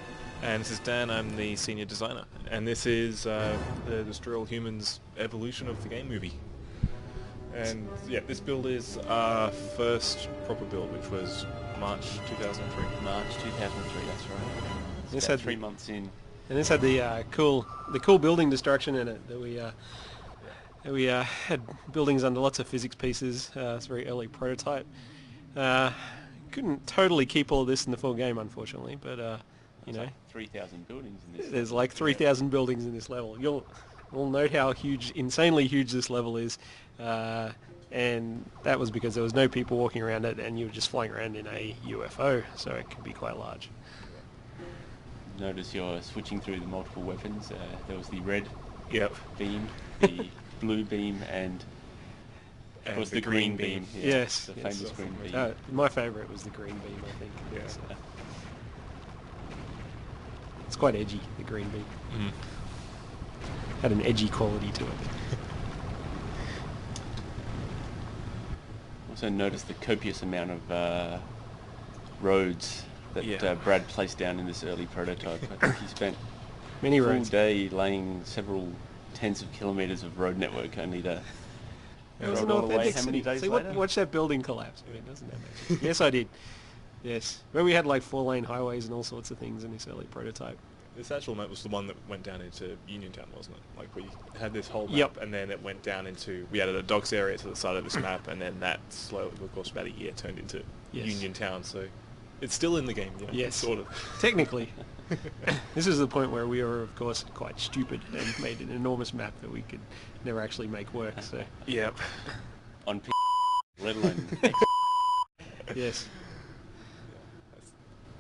And this is Dan. I'm the senior designer. And this is the Destroy All Humans evolution of the game movie. And yeah, this build is our first proper build, which was March 2003. March 2003, that's right. This About had 3 months in. And this had the cool building destruction in it that we had buildings under lots of physics pieces. It's a very early prototype. Couldn't totally keep all of this in the full game, unfortunately, but you know, like 3,000 buildings in this. There's like 3,000 buildings in this level. You'll note how insanely huge this level is, and that was because there was no people walking around it, and you were just flying around in a UFO, so it could be quite large. Notice you're switching through the multiple weapons. There was the red beam, the blue beam, and of course the green beam. Yeah, yes. The famous green beam. My favourite was the green beam, I think. Yeah. It's quite edgy, the green beam. Had an edgy quality to it. Also notice the copious amount of roads that Brad placed down in this early prototype. I think he spent many a full roads. day laying several tens of kilometres of road network only to roll all the way. How many days later? Watch that building collapse. I mean, doesn't that make sense? Yes, I did. Yes. But we had like 4-lane highways and all sorts of things in this early prototype. This actual map was the one that went down into Uniontown, wasn't it? Like we had this whole map, and then it went down into, we added a docks area to the side of this map, and then that slowly, of course, about a year turned into Uniontown. So it's still in the game, yeah. Yes, sort of. Technically. This is the point where we were, of course, quite stupid and made an enormous map that we could never actually make work. So. Yep. On let alone. Yes.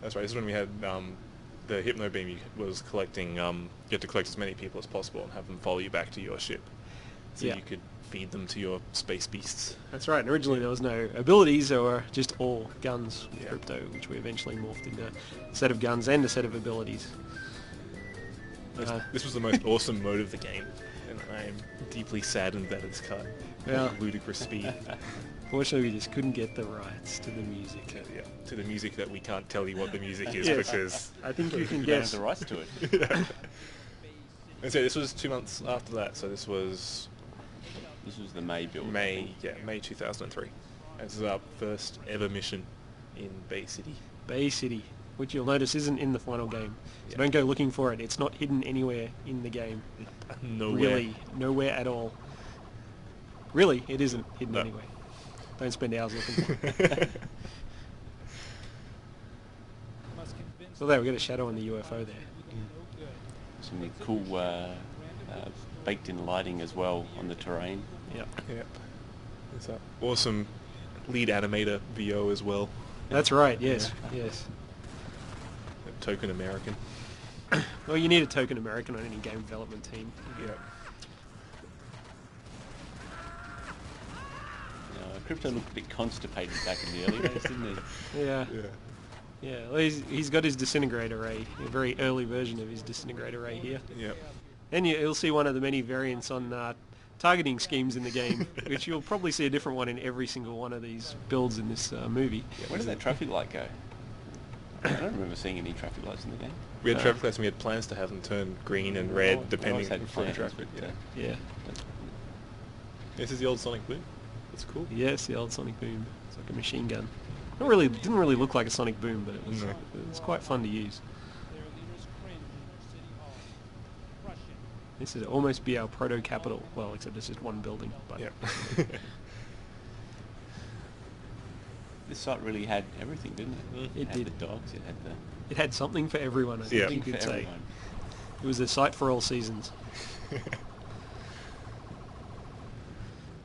That's right. This is when we had the hypno beam. Was collecting. You had to collect as many people as possible and have them follow you back to your ship, so you could feed them to your space beasts. That's right. And originally there was no abilities. There were just all guns with Crypto, which we eventually morphed into a set of guns and a set of abilities. This was the most awesome mode of the game, and I am deeply saddened that it's cut at ludicrous speed. Fortunately, we just couldn't get the rights to the music. To the music that we can't tell you what the music is because I think you can guess. guess the rights to it. And so this was 2 months after that. So this was the May build. May 2003. This is our first ever mission in Bay City. Bay City, which you'll notice isn't in the final game. So don't go looking for it. It's not hidden anywhere in the game. Nowhere. Really, nowhere at all. Really, it isn't hidden anywhere. Don't spend hours looking for it. So there, we got a shadow on the UFO there. Some cool baked-in lighting as well on the terrain. Yep. It's an awesome lead animator VO as well. That's right. Yes. Yes. A token American. Well, you need a token American on any game development team. Yeah. Crypto looked a bit constipated back in the early days, didn't he? Yeah. Yeah, well, he's got his disintegrator ray, a very early version of his disintegrator ray here. Yep. And you'll see one of the many variants on targeting schemes in the game, which you'll probably see a different one in every single one of these builds in this movie. Yeah, where does that traffic light go? I don't remember seeing any traffic lights in the game. We had traffic lights and we had plans to have them turn green and red depending on traffic. Yeah. This is the old Sonic Boom. That's cool. Yes, the old Sonic Boom. It's like a machine gun. Didn't really look like a Sonic Boom, but it was quite fun to use. This would almost be our proto-capital. Well, except it's just one building. But this site really had everything, didn't it? It had did. The dogs. It had the. It had something for everyone. I think you could say. It was a sight for all seasons.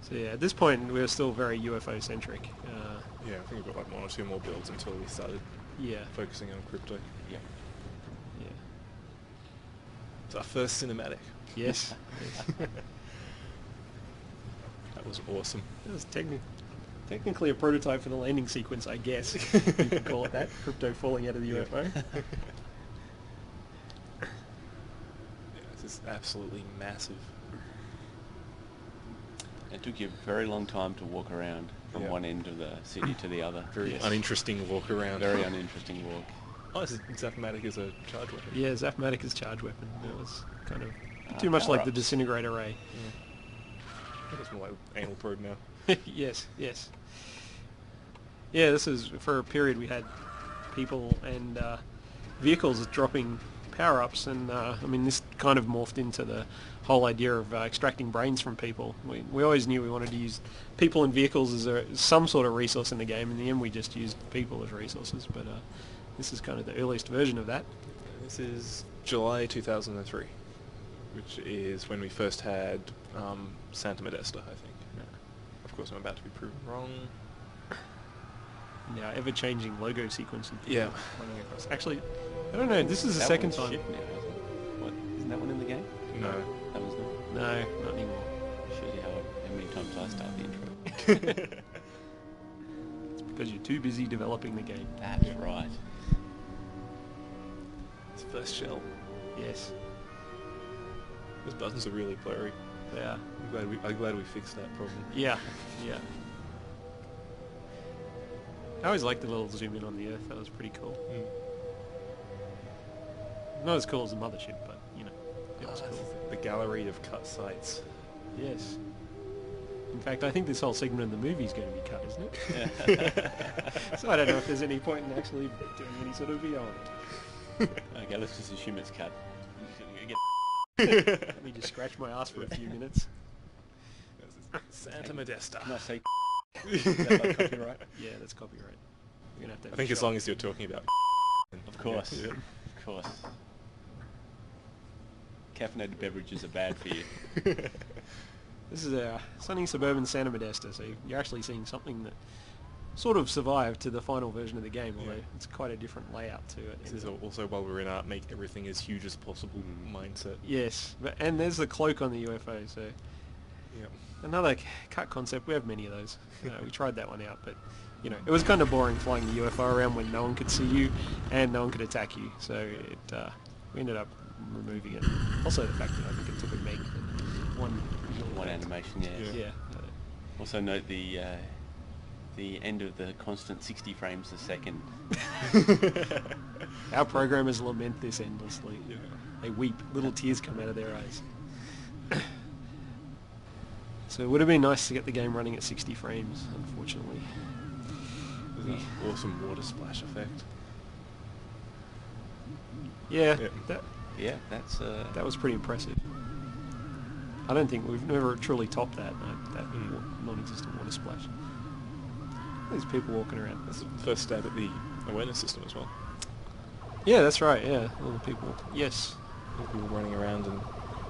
So yeah, at this point we're still very UFO centric. Yeah, I think we've got like 1 or 2 more builds until we started focusing on crypto. Yeah. Yeah. It's our first cinematic. Yes. That was awesome. It was technically a prototype for the landing sequence, I guess. You could call it that. Crypto falling out of the UFO. This is absolutely massive. It took you a very long time to walk around from one end of the city to the other. Very uninteresting walk around. Very uninteresting walk. Oh, Zapmatic is a charge weapon. Yeah, Zapmatic is charge weapon. It was kind of too much like the disintegrator ray. I think it's more like anal probe now. Yes. Yeah, this is for a period we had people and vehicles dropping power-ups, and I mean this kind of morphed into the whole idea of extracting brains from people. We always knew we wanted to use people and vehicles as some sort of resource in the game. In the end we just used people as resources, but this is kind of the earliest version of that. This is July 2003, which is when we first had Santa Modesta, I think. Of course I'm about to be proven wrong. Now, ever-changing logo sequence. Yeah. Running across. Actually, I don't know. This is the second time. Shit now, isn't it? What? Isn't that one in the game? No. That was not. No, not anymore. Shows you how many times I start the intro. It's because you're too busy developing the game. That's right. It's first shell. Yes. Those buttons are really blurry. They are. I'm glad we fixed that problem. Yeah. I always liked the little zoom in on the Earth. That was pretty cool. Not as cool as the mothership, but you know, it was cool. The gallery of cut sites. Yes. In fact, I think this whole segment of the movie is going to be cut, isn't it? So I don't know if there's any point in actually doing any sort of VO on it. Okay, let's just assume it's cut. Let me just scratch my ass for a few minutes. Santa Modesta. Can I say is that like copyright? Yeah, that's copyright. We're gonna have to I think as long as you're talking about Of course. Yeah. Of course. Caffeinated beverages are bad for you. This is a sunny suburban Santa Modesta, so you're actually seeing something that sort of survived to the final version of the game, although it's quite a different layout to it. This is also, while we're in art, make everything as huge as possible mindset. Yes, and there's the cloak on the UFO, so another cut concept. We have many of those. We tried that one out, but you know, it was kind of boring flying the UFO around when no one could see you and no one could attack you, so we ended up removing it. Also the fact that I think it took a meg one animation, yeah. Also note the end of the constant 60 frames a second. Our programmers lament this endlessly. They weep. Little tears come out of their eyes. So it would have been nice to get the game running at 60 frames, unfortunately. There's an awesome water splash effect. Yeah, that was pretty impressive. I don't think we've never truly topped that non-existent water splash. There's people walking around. That's the first stab at the awareness system as well. Yeah, that's right, yeah. All the people. Yes. All the people running around and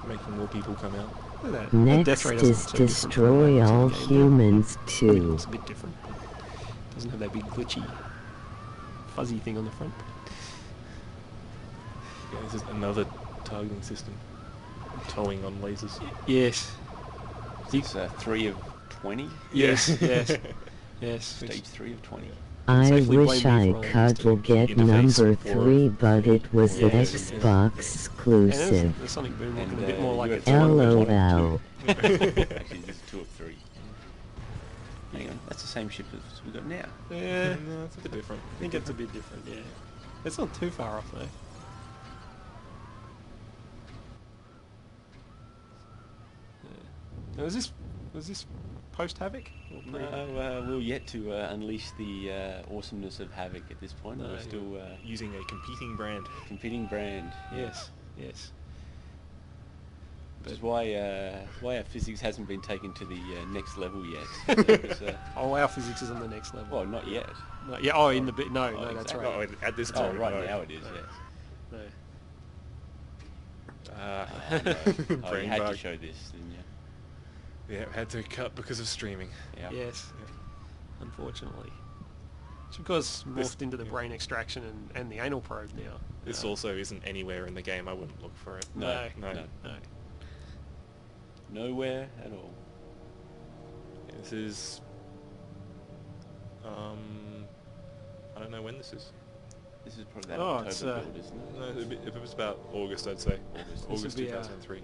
making more people come out. Look at that. Next is destroy all humans too. It's a bit different. It doesn't have that big glitchy, fuzzy thing on the front. Yeah, this is another targeting system. Towing on lasers. Yes. It's 3 of 20? Yes, yes. Yes. Stage 3 of 20. I wish I could get number 3, but it was an Xbox exclusive. The Sonic Boom looking a bit more like it's LOL. Actually, this is 2 of 3. Hang on, that's the same ship as we've got now. Yeah, no, it's a bit different. I think it's a bit different, yeah. It's not too far off, though. Now, was this post Havoc? No, we're yet to unleash the awesomeness of Havoc at this point. No, we're still using a competing brand. Competing brand. Yes, yes. Which is why our physics hasn't been taken to the next level yet. Our physics is on the next level. Well, not yet. No, yeah. Oh, in the bit. No, exactly. that's right. Oh, at this time. Right now it is. Yes. No. Oh, you Brain had bug. to show this, didn't you? Yeah, had to cut because of streaming. Yeah. Yes. Unfortunately. Which of course morphed into the brain extraction and the anal probe now. This also isn't anywhere in the game. I wouldn't look for it. No. Nowhere at all. This is... I don't know when this is. This is probably that October build, isn't it? No, if it was about August, I'd say. August 2003.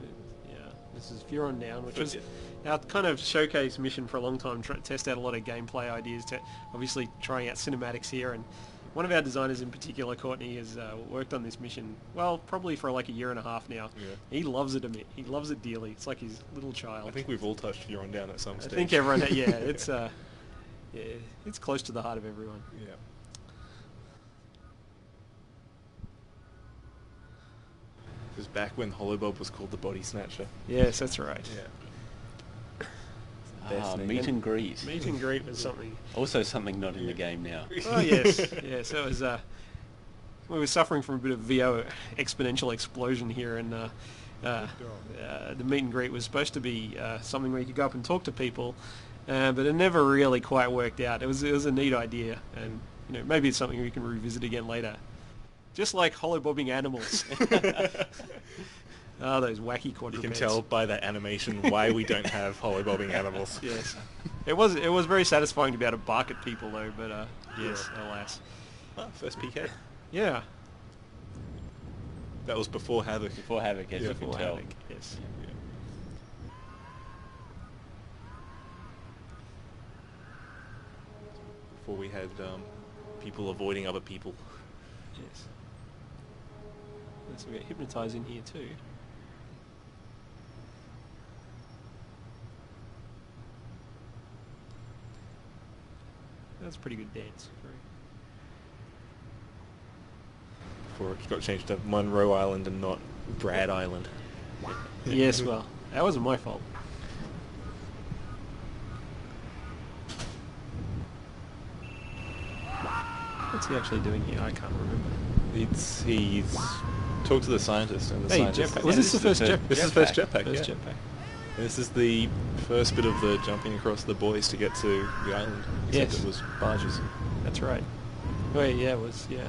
Yeah, this is Furon Down, which was our kind of showcase mission for a long time, test out a lot of gameplay ideas, to obviously trying out cinematics here, and one of our designers in particular, Courtney, has worked on this mission, well, probably for like a year and a half now. Yeah. He loves it, he loves it dearly. It's like his little child. I think we've all touched Furon Down at some stage. I think everyone, it's it's close to the heart of everyone. Yeah. It was back when Holobob was called the Body Snatcher. Yes, that's right. Yeah. Meet and greet. Meet and greet was something. Also something not in the game now. Oh yes, yes. It was. We were suffering from a bit of VO exponential explosion here, and the meet and greet was supposed to be something where you could go up and talk to people, but it never really quite worked out. It was a neat idea, and maybe it's something we can revisit again later. Just like holobobbing animals. Oh, those wacky quadrupeds. You can tell by that animation why we don't have holobobbing animals. Yes. It was very satisfying to be able to bark at people though, but yes, alas. First PK. Yeah. That was before Havoc. Before Havoc, as you can tell. Havoc, yes. Yeah. Before we had people avoiding other people. Yes. So we get hypnotized in here too. That's a pretty good dance. Before it got changed to Monroe Island and not Brad Island. Yes, well, that wasn't my fault. What's he actually doing here? I can't remember. He's talked to the scientist, and the scientist... jetpack. Was this the first jetpack? This is the first jetpack, First yeah. jetpack. This is the first bit of the jumping across the buoys to get to the island. Except Yes. it was barges. That's right. Oh yeah, it was, yeah.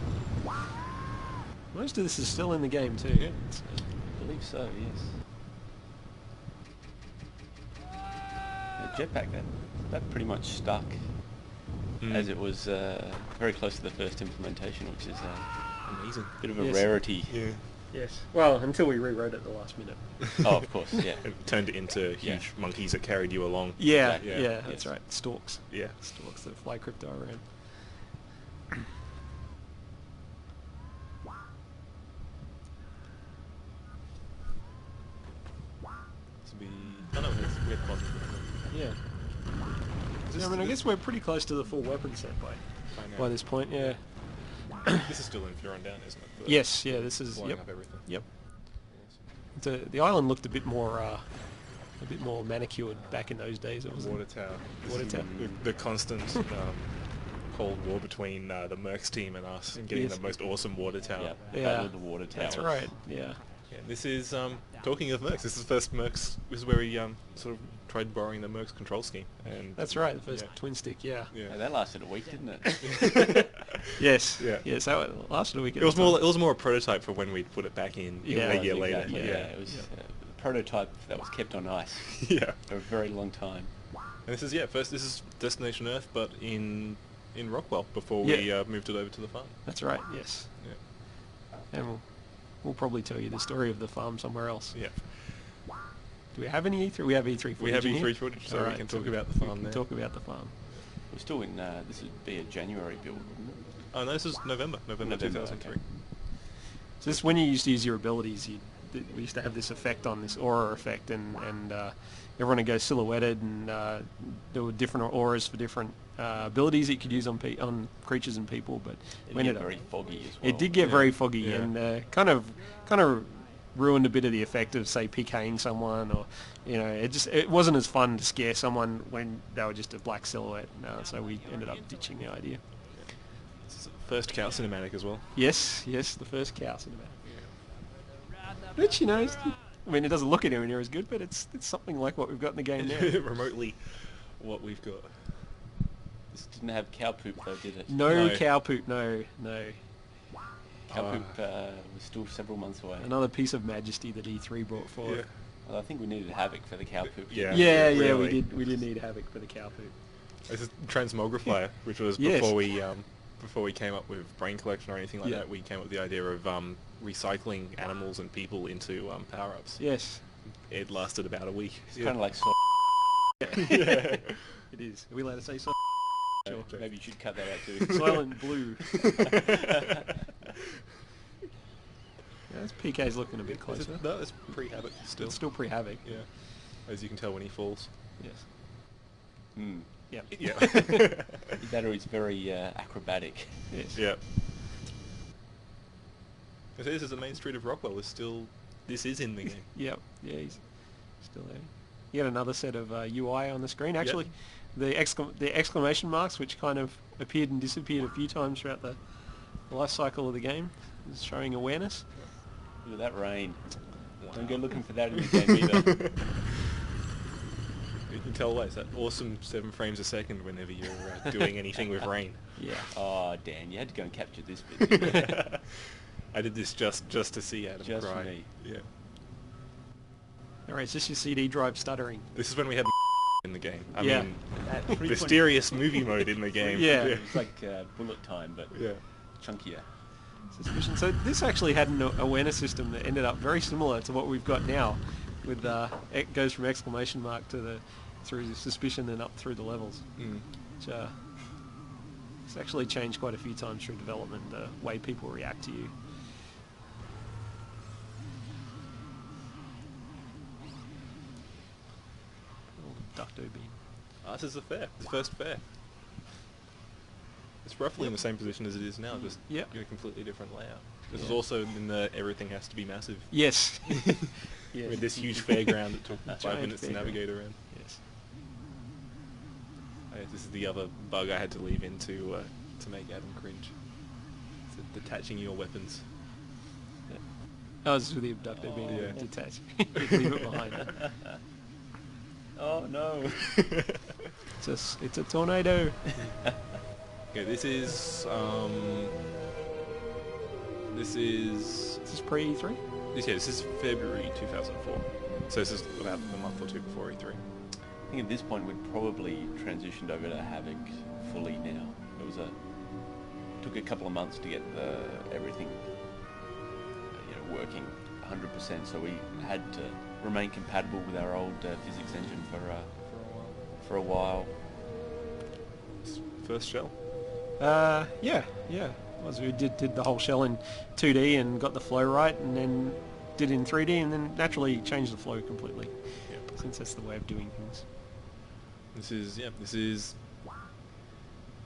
Most of this is still in the game too. Yeah. I believe so, yes. The jetpack, that pretty much stuck as it was very close to the first implementation, which is amazing. Bit of a rarity. Yeah. Yes. Well, until we rewrote it at the last minute. Oh, of course, yeah. It turned it into huge monkeys that carried you along. Yeah, Exactly. yeah, that's right. Storks. Yeah. Storks that fly crypto around. To be... Oh no, we had quad. Yeah. I mean, I guess we're pretty close to the full weapon set by this point, yeah. This is still in Furon Down, isn't it? Yes, yeah, this is... Blowing up everything. Yep. The island looked a bit more manicured back in those days. It was Water tower. Water tower. The constant Cold War between the Mercs team and us, and getting Yes. the most awesome water tower. Battle of the water That's towers. right, yeah. Yeah, this is, talking of Mercs, this is the first Mercs, this is where we sort of tried borrowing the Mercs control scheme. And That's right, the first twin stick, yeah. Yeah, that lasted a week, didn't it? Yes. Yeah. Yes, that lasted a week. It was more a prototype for when we'd put it back in a year later. Exactly, yeah. It was a prototype that was kept on ice Yeah. for a very long time. And this is Destination Earth, but in Rockwell, before we moved it over to the farm. That's right, yes. Yeah. And we'll probably tell you the story of the farm somewhere else. Yeah. Do we have any E3? We have E3 footage. We have in E3 here? footage, so All we right, can talk about the we farm can there. talk about the farm. We're still in, this would be a January build, wouldn't it? Oh no, this is November 2003. Okay. So this, when you used to use your abilities, we used to have this effect on this aura effect, and everyone would go silhouetted, and there were different auras for different abilities that you could use on creatures and people. But It did get very foggy as well. It did get very foggy, and kind of ruined a bit of the effect of, say, PKing someone, or it wasn't as fun to scare someone when they were just a black silhouette. So we ended up ditching the idea. First cow cinematic as well. Yes, the first cow cinematic. Which, you know, I mean, it doesn't look anywhere near as good, but it's something like what we've got in the game now. Remotely what we've got. This didn't have cow poop though, did it? No cow poop, no. Cow poop was still several months away. Another piece of majesty that E3 brought forward. Yeah. Well, I think we needed Havoc for the cow poop. Yeah, really. we did need Havoc for the cow poop. This is Transmogrifier, which was before we came up with brain collection or anything like that. We came up with the idea of recycling animals and people into power-ups. Yes. It lasted about a week. It's kind of like yeah. It is. Are we allowed to say so? Sure. Maybe you should cut that out too. Silent blue. This PK's looking a bit closer. No, it's pre-Havoc still. It's still pre-Havoc. Yeah. As you can tell when he falls. Yes. Hmm. Yeah. Yeah. The battery's very acrobatic. Yes. Yeah. This is the main street of Rockwell. This is in the game. Yep. Yeah, he's still there. You got another set of UI on the screen. Actually, the exclamation marks, which kind of appeared and disappeared a few times throughout the life cycle of the game, is showing awareness. Look at that rain. Wow. Don't go looking for that in the game either. You can tell why it's that awesome 7 frames a second whenever you're doing anything with rain. Yeah. Oh, Dan, you had to go and capture this bit. I did this just to see Adam just cry. For me. Yeah. Alright, is this your CD drive stuttering? This is when we had in the game. I mean, mysterious movie mode in the game. Yeah. It's like bullet time, but chunkier. Suspicion. So this actually had an awareness system that ended up very similar to what we've got now, with it goes from exclamation mark to through the suspicion and up through the levels. Which it's actually changed quite a few times through development, the way people react to you. Ducto beam. This is the fair. The first fair. It's roughly in the same position as it is now, just in a completely different layout. This is also in the everything has to be massive. Yes. With this huge fairground that took 5 minutes to navigate around. Yes. This is the other bug I had to leave in to make Adam cringe. It's detaching your weapons. Oh, this is with the abductor being detached. Leave it behind. Oh no! It's a tornado. Okay, this is pre-E3? This is February 2004. So this is about a month or two before E3. I think at this point we'd probably transitioned over to Havoc fully now. It took a couple of months to get everything working 100%, so we had to remain compatible with our old physics engine for a while. First shell? Yeah. We did the whole shell in 2D and got the flow right, and then did it in 3D, and then naturally changed the flow completely. Yep. Since that's the way of doing things. This is I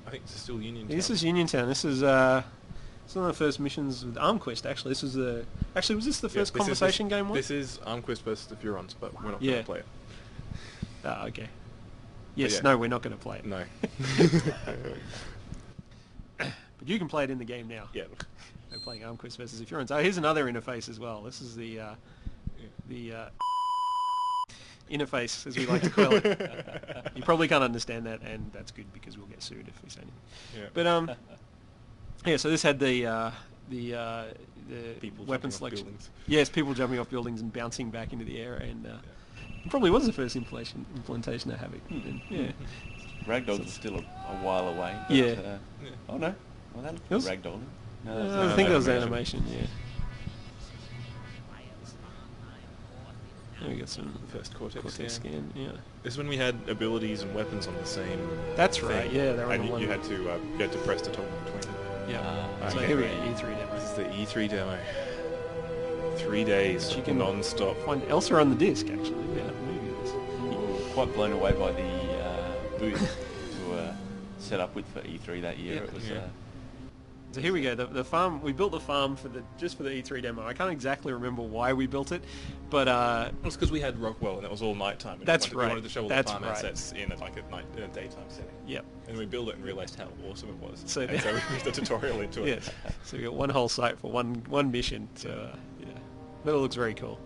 think this is still Uniontown. This is Uniontown. This is it's one of the first missions with ArmQuest. Actually, this was was this the first conversation game one? This is ArmQuest versus the Furons, but we're not going to play it. Okay. Yes, no, we're not going to play it. No. But you can play it in the game now. Yeah. We're playing ArmQuest versus the Furons. Oh, here's another interface as well. This is the interface, as we like to call it. You probably can't understand that, and that's good because we'll get sued if we say anything. Yeah. But so this had the people weapon selection. Buildings. Yes, people jumping off buildings and bouncing back into the air, and it probably was the first implementation of Havoc. Yeah. Ragdolls are still a while away. But, oh no, well that was ragdolling. No, I think that was animation. Yeah. There we got some first Cortex scan. Yeah. This is when we had abilities and weapons on the same. That's right. thing. Yeah, they're on and the one. You had to press to toggle between them. Yeah. So here we go. E3 demo. This is the E3 demo. 3 days non-stop. Find Elsa on the disc actually. Yeah. Maybe this. Quite blown away by the booth we were set up with for E3 that year. It was. So here we go. The farm. We built the farm just for the E3 demo. I can't exactly remember why we built it, but it was because we had Rockwell and it was all nighttime. That's right. We wanted to show all the farm assets in a daytime setting. Yep. And we built it and realized how awesome it was. So we put the tutorial into it. Yes. So we got one whole site for one mission. So But it looks very cool.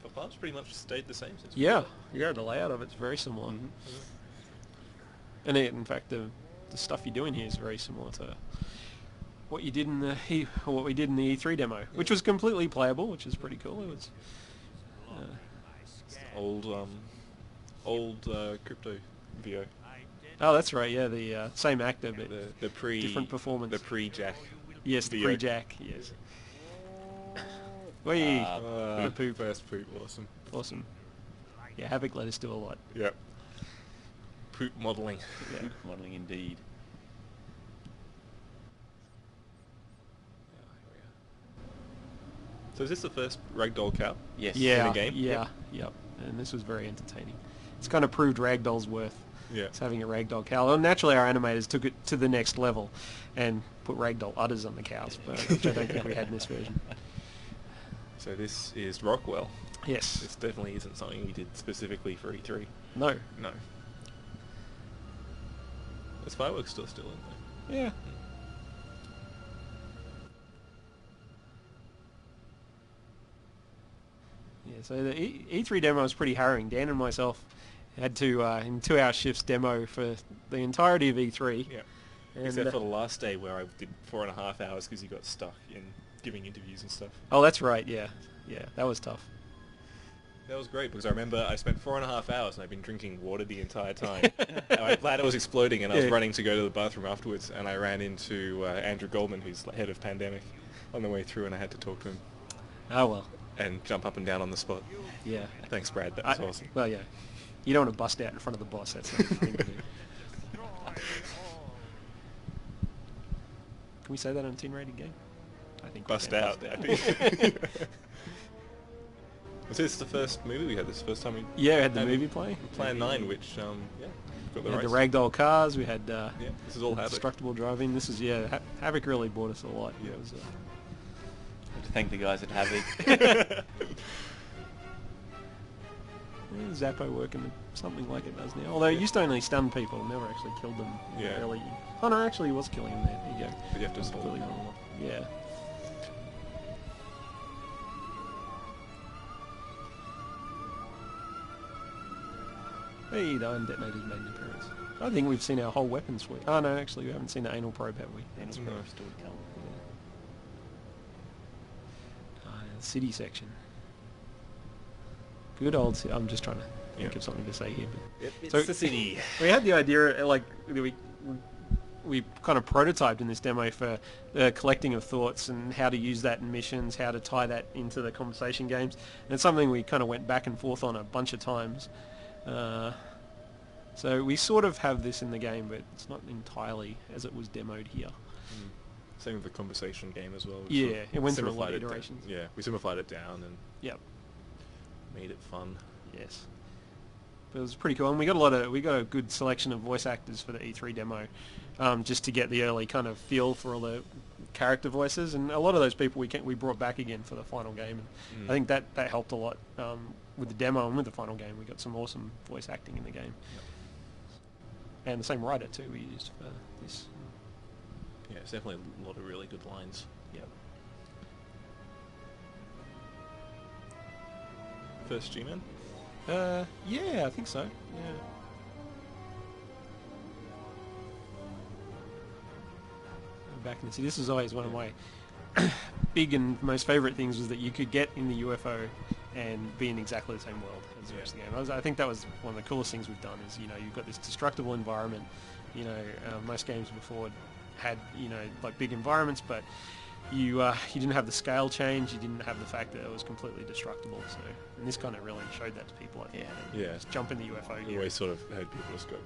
The farm's pretty much stayed the same since. Yeah, the layout of it's very similar. And in fact, the stuff you're doing here is very similar to what you did in the what we did in the E3 demo, which was completely playable, which is pretty cool. It was old crypto VO. Oh, that's right. Yeah, the same actor, but the different performance. The pre-Jack. Yes, the pre-Jack. Yes. The poop. First poop. Awesome. Awesome. Yeah, Havoc let us do a lot. Yep. Poop modelling. Yeah. Poop modelling indeed. So is this the first Ragdoll cow? Yes. Yeah. In the game? Yeah. Yep. And this was very entertaining. It's kind of proved Ragdoll's worth. Yeah. It's having a Ragdoll cow. Well, naturally, our animators took it to the next level and put Ragdoll udders on the cows, but which I don't think we had in this version. So this is Rockwell. Yes. This definitely isn't something we did specifically for E3. No. No. There's fireworks still in there. Yeah. Yeah, so the E3 demo was pretty harrowing. Dan and myself had to, in 2-hour shifts, demo for the entirety of E3. Yeah. And except for the last day where I did 4.5 hours because you got stuck in giving interviews and stuff. Oh, that's right, yeah. Yeah, that was tough. That was great because I remember I spent 4.5 hours and I've been drinking water the entire time. My bladder was exploding and I was running to go to the bathroom afterwards, and I ran into Andrew Goldman, who's head of Pandemic, on the way through, and I had to talk to him. Oh, well. And jump up and down on the spot. Yeah. Thanks, Brad. That was awesome. Well, yeah. You don't want to bust out in front of the boss. That's the thing to do. Can we say that on a teen-rated game? I think bust out. I think. Was this the first movie we had? This first time we... Yeah, we had the movie play. Plan 9, which, yeah, got the we had rights. the Ragdoll cars, we had yeah, this is all Havoc. Destructible driving. This is, Havoc really bought us a lot. Yeah. It was, I have to thank the guys at Havoc. Zappo working something like it does now. Although it used to only stun people, never actually killed them. Yeah. Early. Oh no, actually he was killing them there. There you go. But you have to completely wrong. Yeah. Hey, the undetonator's made an appearance. I think we've seen our whole weapon suite. Oh no, actually we haven't seen the anal probe, have we? Anal probe still to come. The city section. Good old city. I'm just trying to think of something to say here. But it's the city. We had the idea, like, we kind of prototyped in this demo for the collecting of thoughts and how to use that in missions, how to tie that into the conversation games. And it's something we kind of went back and forth on a bunch of times. So we sort of have this in the game, but it's not entirely as it was demoed here. Same with the conversation game as well. Yeah, it went through a lot of iterations. Yeah, we simplified it down and made it fun. Yes, but it was pretty cool, and we got a good selection of voice actors for the E3 demo, just to get the early kind of feel for all the character voices, and a lot of those people we brought back again for the final game, and I think that helped a lot with the demo and with the final game. We got some awesome voice acting in the game, and the same writer too we used for this. Yeah, it's definitely a lot of really good lines. Yep. First G-Man? Yeah, I think so. Yeah. Back in the city. This is always one of my big and most favourite things, was that you could get in the UFO and be in exactly the same world as the rest of the game. I think that was one of the coolest things we've done, is, you've got this destructible environment. Most games before had, like big environments, but you didn't have the scale change, you didn't have the fact that it was completely destructible. So, and this kind of really showed that to people. I think. Yeah. Just jump in the UFO. We always sort of had people just go,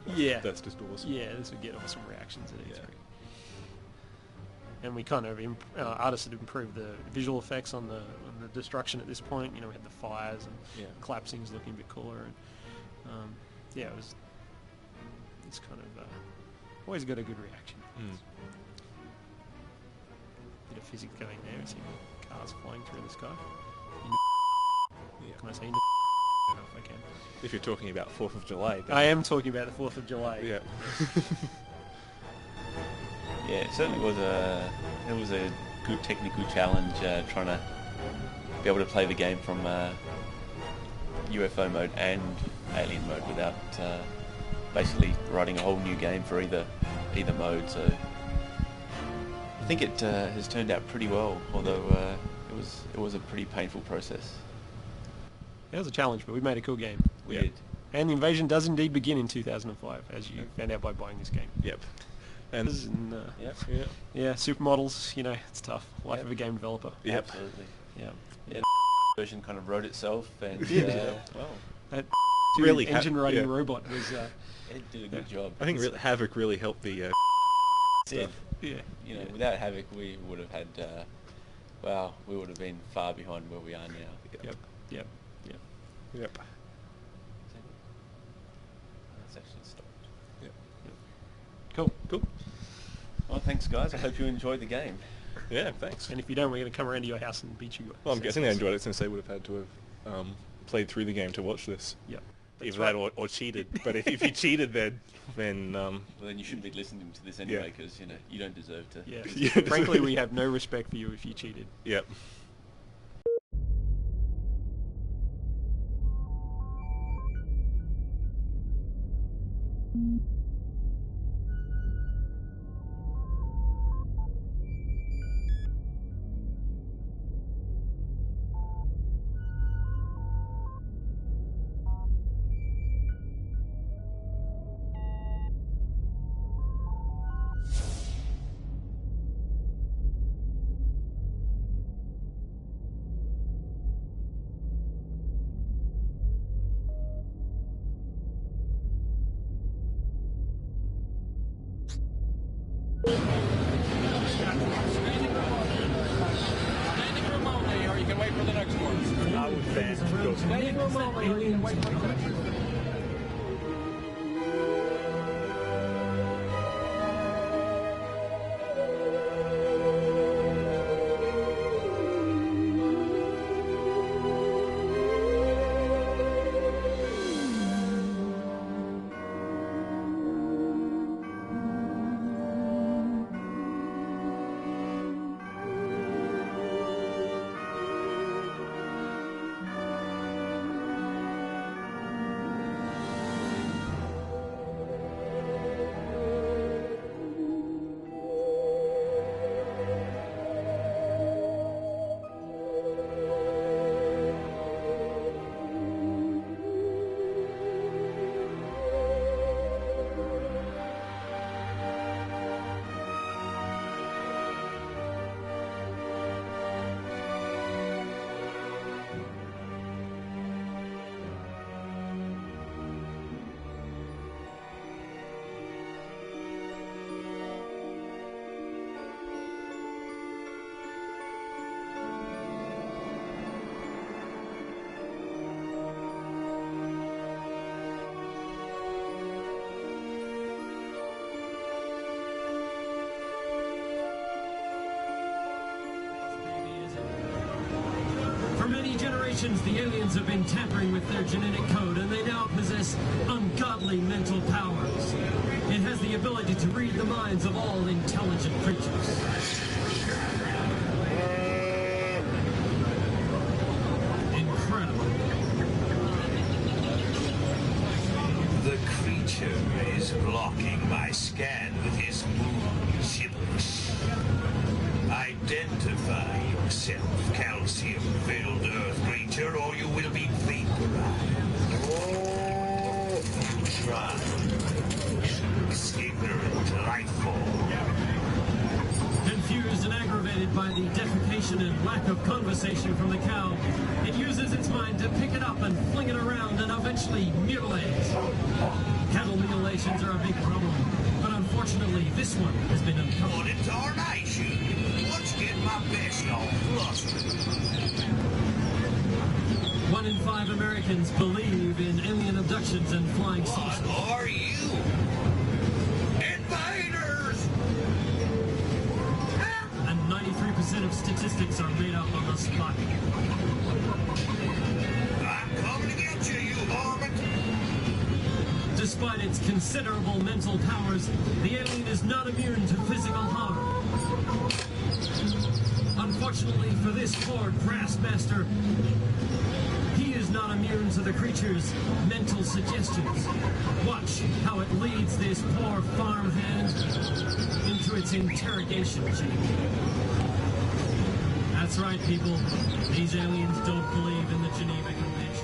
that's just awesome. Yeah, this would get awesome reactions at E3. And we kind of artists had improved the visual effects on the destruction at this point. We had the fires and collapsing's looking a bit cooler, and it was. It's kind of always got a good reaction. Bit of physics going there. See cars flying through the sky. Can I say into if I can? If you're talking about 4th of July. I am talking about the 4th of July. Yeah. Yeah, it certainly was a good technical challenge trying to be able to play the game from UFO mode and alien mode without basically writing a whole new game for either mode. So I think it has turned out pretty well, although it was a pretty painful process. It was a challenge, but we made a cool game. We did. And the invasion does indeed begin in 2005, as you found out by buying this game. Yep. And yeah, supermodels, you know, it's tough. Life of a game developer. Yep. Absolutely. Yeah. The version kind of wrote itself, and well, that really engine writing robot was. It did a good job. I think Havoc really helped the stuff. Yeah. You know, without Havoc, we would have had. Well, we would have been far behind where we are now. Yep. That's actually stopped. Yep. Cool. Well, thanks, guys. I hope you enjoyed the game. Yeah, thanks. And if you don't, we're going to come around to your house and beat you. Well, I'm guessing they enjoyed it since they would have had to have played through the game to watch this. Yep. Either that or cheated. But if you cheated, then well, then you shouldn't be listening to this anyway, because you know you don't deserve to. Yeah. Frankly, we have no respect for you if you cheated. Yep. The aliens have been tampering with their genetic code, and they now possess ungodly mental powers. It has the ability to read the minds of all intelligent creatures. Incredible. The creature is blocking my scan with his moon gibberish. Identify yourself, calcium-filled Earth creature, or you will be vaporized. Try this ignorant life form. Confused and aggravated by the defecation and lack of conversation from the cow, it uses its mind to pick it up and fling it around and eventually mutilate it. Cattle mutilations are a big problem, but unfortunately this one has been uncovered. What in tarnation? Let's get my best on flustered. 1 in 5 Americans believe in alien abductions and flying saucers. What are you? Invaders! And 93% of statistics are made up on the spot. I'm coming to get you, you varmint! Despite its considerable mental powers, the alien is not immune to physical harm. Unfortunately for this poor grassmaster, he is not immune to the creature's mental suggestions. Watch how it leads this poor farmhand into its interrogation chamber. That's right, people. These aliens don't believe in the Geneva Conventions.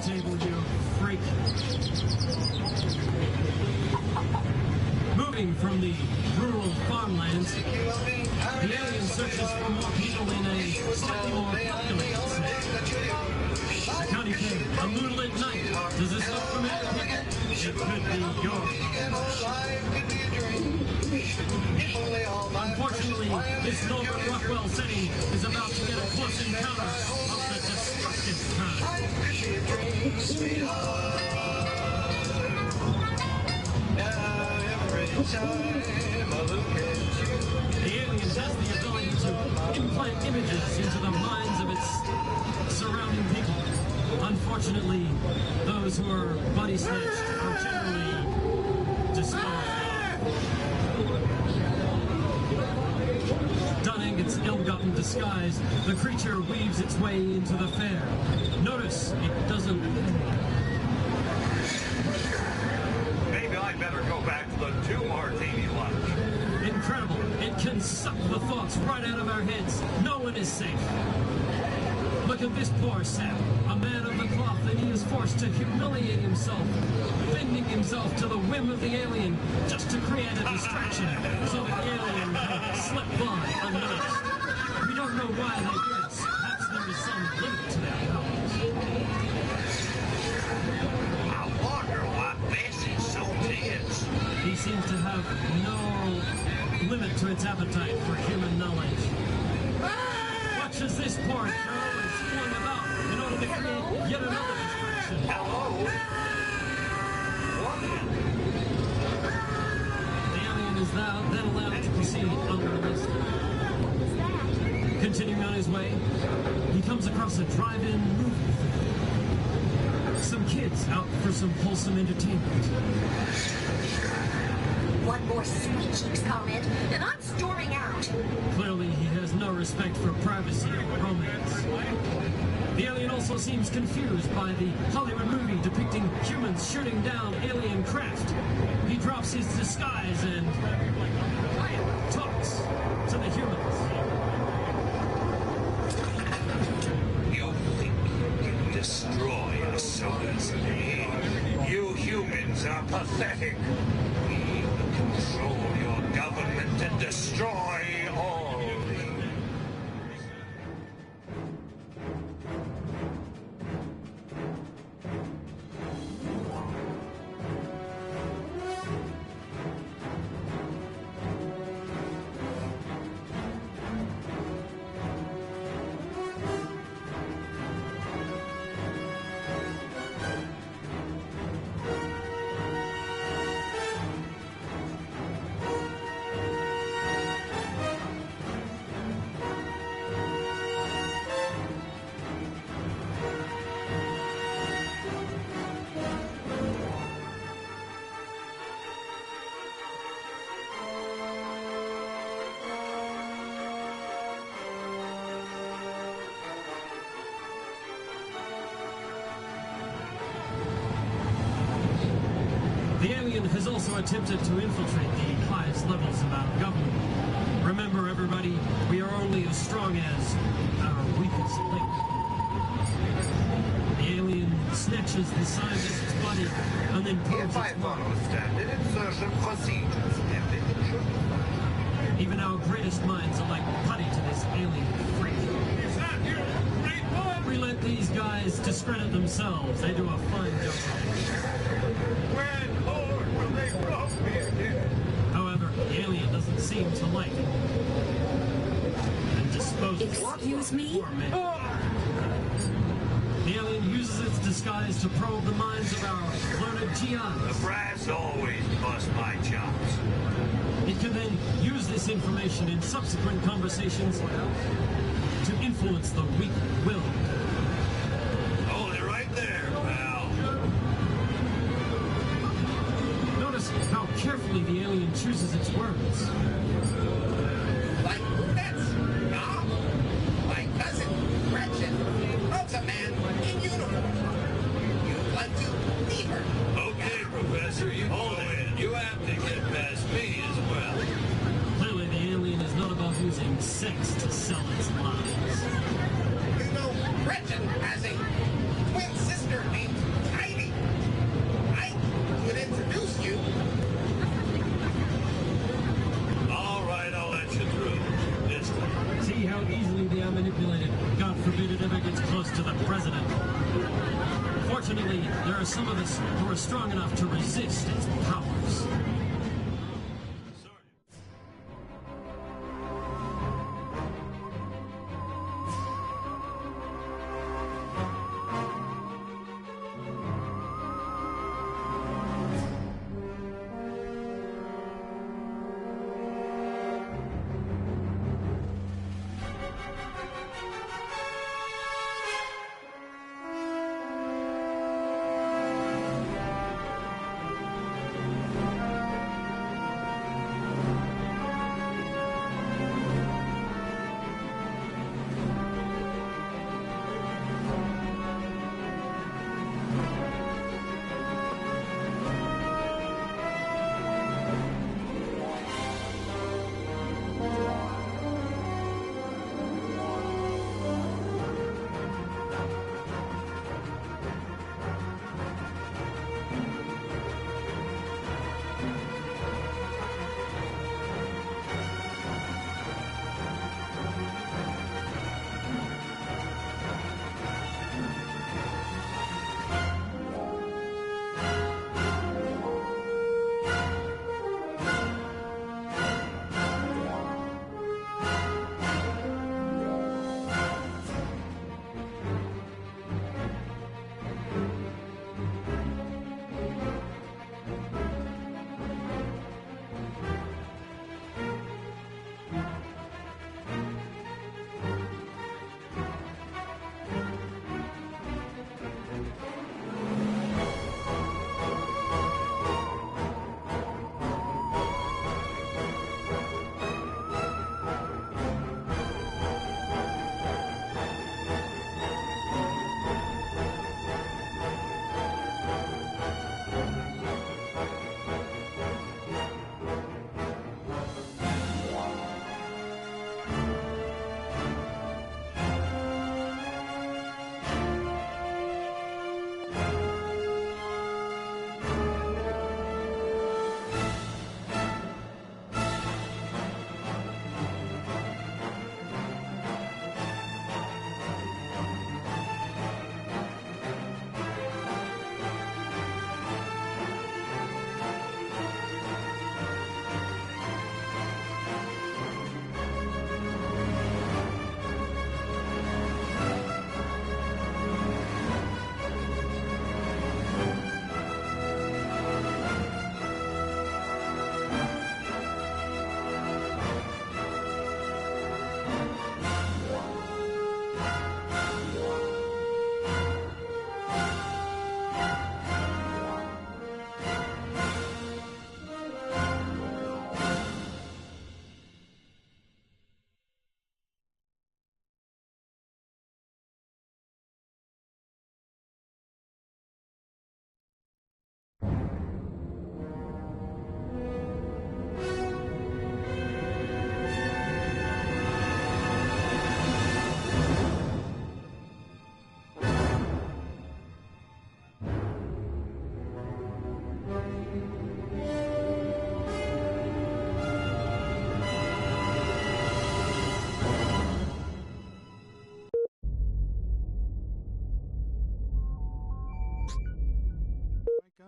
Table, you freak. Moving from the rural farmlands, the alien searches for more people in a slightly more populated setting. The county fair, a moonlit night. Does this look familiar, people? It could be yours. Unfortunately, this Norman Rockwell setting is about to get a close encounter of the destructive kind. The alien has the ability to implant images into the minds of its surrounding people. Unfortunately, those who are body snatched are generally disposed. Donning its ill-gotten disguise, the creature weaves its way into the fair. Notice it doesn't... Maybe I'd better go back to the 2-martini lunch. Incredible. It can suck the thoughts right out of our heads. No one is safe. Look at this poor sap, a man of the cloth, and he is forced to humiliate himself, bending himself to the whim of the alien just to create a distraction so that the alien can slip by unnoticed. We don't know why they do this. Perhaps there is some limit to their powers. I wonder why this is so tense. He seems to have no limit to its appetite for human knowledge. Watch as this poor girl is flung about in order to create yet another distraction. Hello? The alien is then allowed to proceed unmolested. Continuing on his way, he comes across a drive-in movie theater. Some kids out for some wholesome entertainment. One more sweet cheeks comment, and I'm storming out. Clearly, he has no respect for privacy or romance. The alien also seems confused by the Hollywood movie depicting humans shooting down alien craft. He drops his disguise and talks to the humans. You think you can destroy us, soldiers? You humans are pathetic. We will control your government and destroy all things. The alien has also attempted to infiltrate the highest levels of our government. Remember, everybody, we are only as strong as our weakest link. The alien snatches the scientist's body and then probes If I its follow mind. standard insertion procedures, Even our greatest minds are like putty to this alien freak. We let these guys discredit themselves. They do a fine job. When seem to like it. And disposes Excuse me? The alien uses its disguise to probe the minds of our learned GIs. The brass always bust my chops. It can then use this information in subsequent conversations to influence the weak will. Hold it right there, pal. Notice how carefully the alien chooses its words. Like that's Dom, my cousin, Gretchen. That's a man in uniform. You'd like to meet her. Okay, Professor, you hold it. You have to get past me as well. Clearly, the alien is not about using sex to sell its lies. You know, Gretchen has a twin sister named Heidi. I could introduce you. All right, I'll let you through. This time. See how easily they are manipulated. God forbid it ever gets close to the president. Fortunately, there are some of us who are strong enough to resist its powers.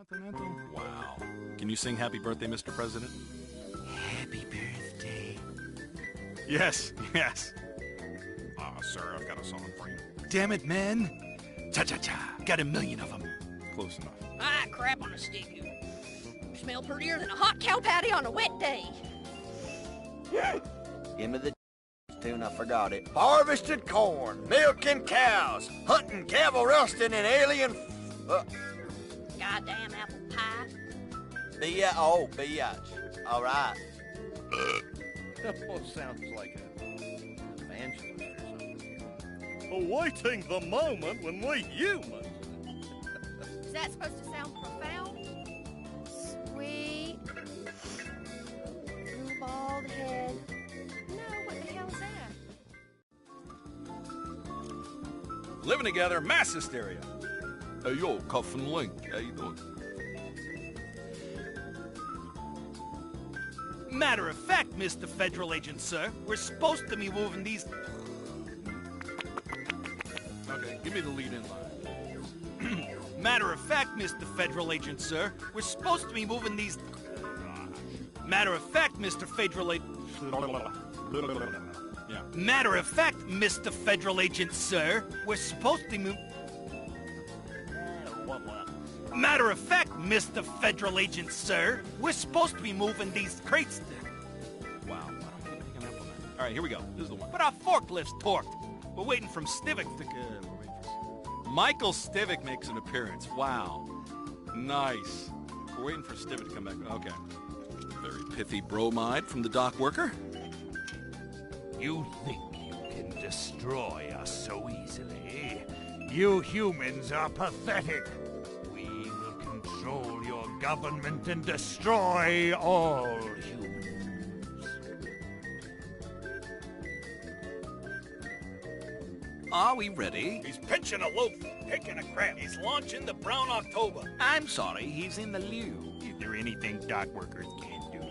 Continental. Wow. Can you sing Happy Birthday, Mr. President? Happy birthday Yes, yes. Sir, I've got a song for you. Damn it, man. Cha-cha-cha. Got 1,000,000 of them. Close enough. Ah, crap on a stick, you. Smell prettier than a hot cow patty on a wet day. Give me the tune, I forgot it. Harvested corn, milking cows, hunting, cattle roasting, and alien... Goddamn apple pie. Biatch. All right. Almost sounds like an evangelist or something. Awaiting the moment when we humans... Is that supposed to sound profound? Sweet. Blue bald head. No, what the hell is that? Living together, mass hysteria. Hey, yo, Cuff and Link. How you doing? Matter of fact, Mr. Federal Agent, sir, we're supposed to be moving these... Okay, give me the lead in line. Matter of fact, Mr. Federal Agent, sir, we're supposed to be moving these... Matter of fact, Mr. Federal Agent... Yeah. Matter of fact, Mr. Federal Agent, sir, we're supposed to be Matter of fact, Mr. Federal Agent, sir, we're supposed to be moving these crates. Wow. All right, here we go. This is the one. But our forklift's torqued. We're waiting from Stivic to... Michael Stivic makes an appearance. Wow. Nice. We're waiting for Stivic to come back. Okay. Very pithy bromide from the dock worker. You think you can destroy us so easily? You humans are pathetic. We will control your government and destroy all humans. Are we ready? He's pinching a loaf, picking a crab. He's launching the Brown October. I'm sorry, he's in the loo. Is there anything dock workers can't do?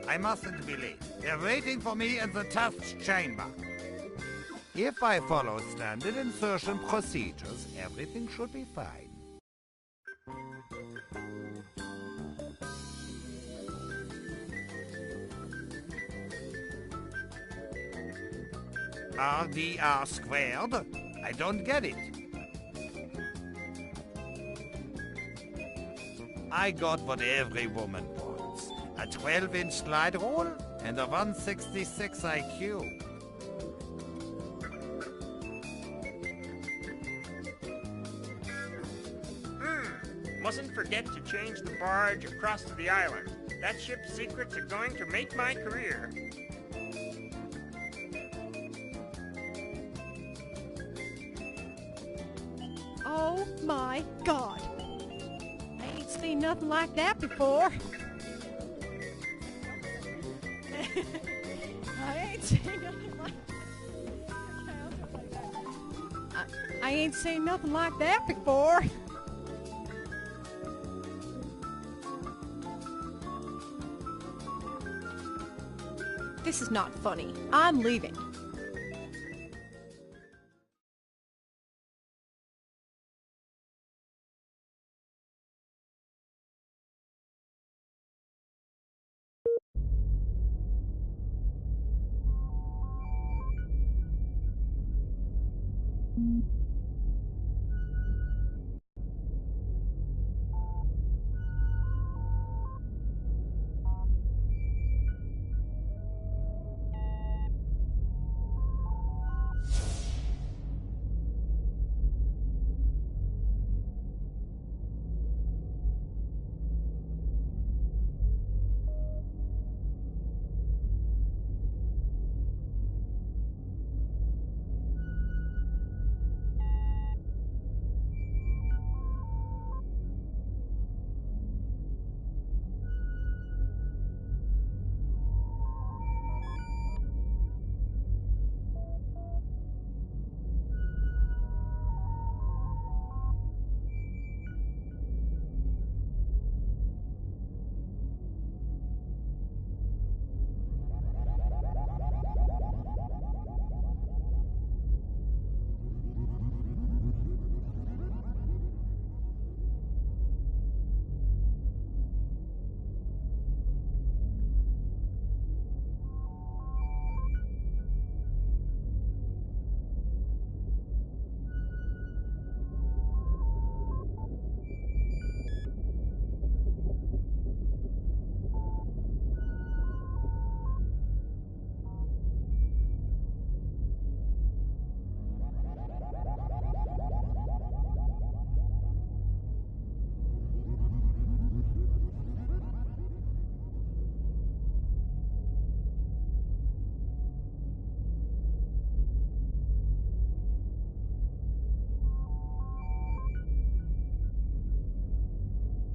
I mustn't be late. They're waiting for me in the test chamber. If I follow standard insertion procedures, everything should be fine. RDR squared? I don't get it. I got what every woman wants. A 12-inch slide rule and a 166 IQ. Mustn't forget to change the barge across to the island. That ship's secrets are going to make my career. Oh my God! I ain't seen nothing like that before. I ain't seen nothing like I ain't seen nothing like that before. This is not funny. I'm leaving.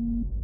you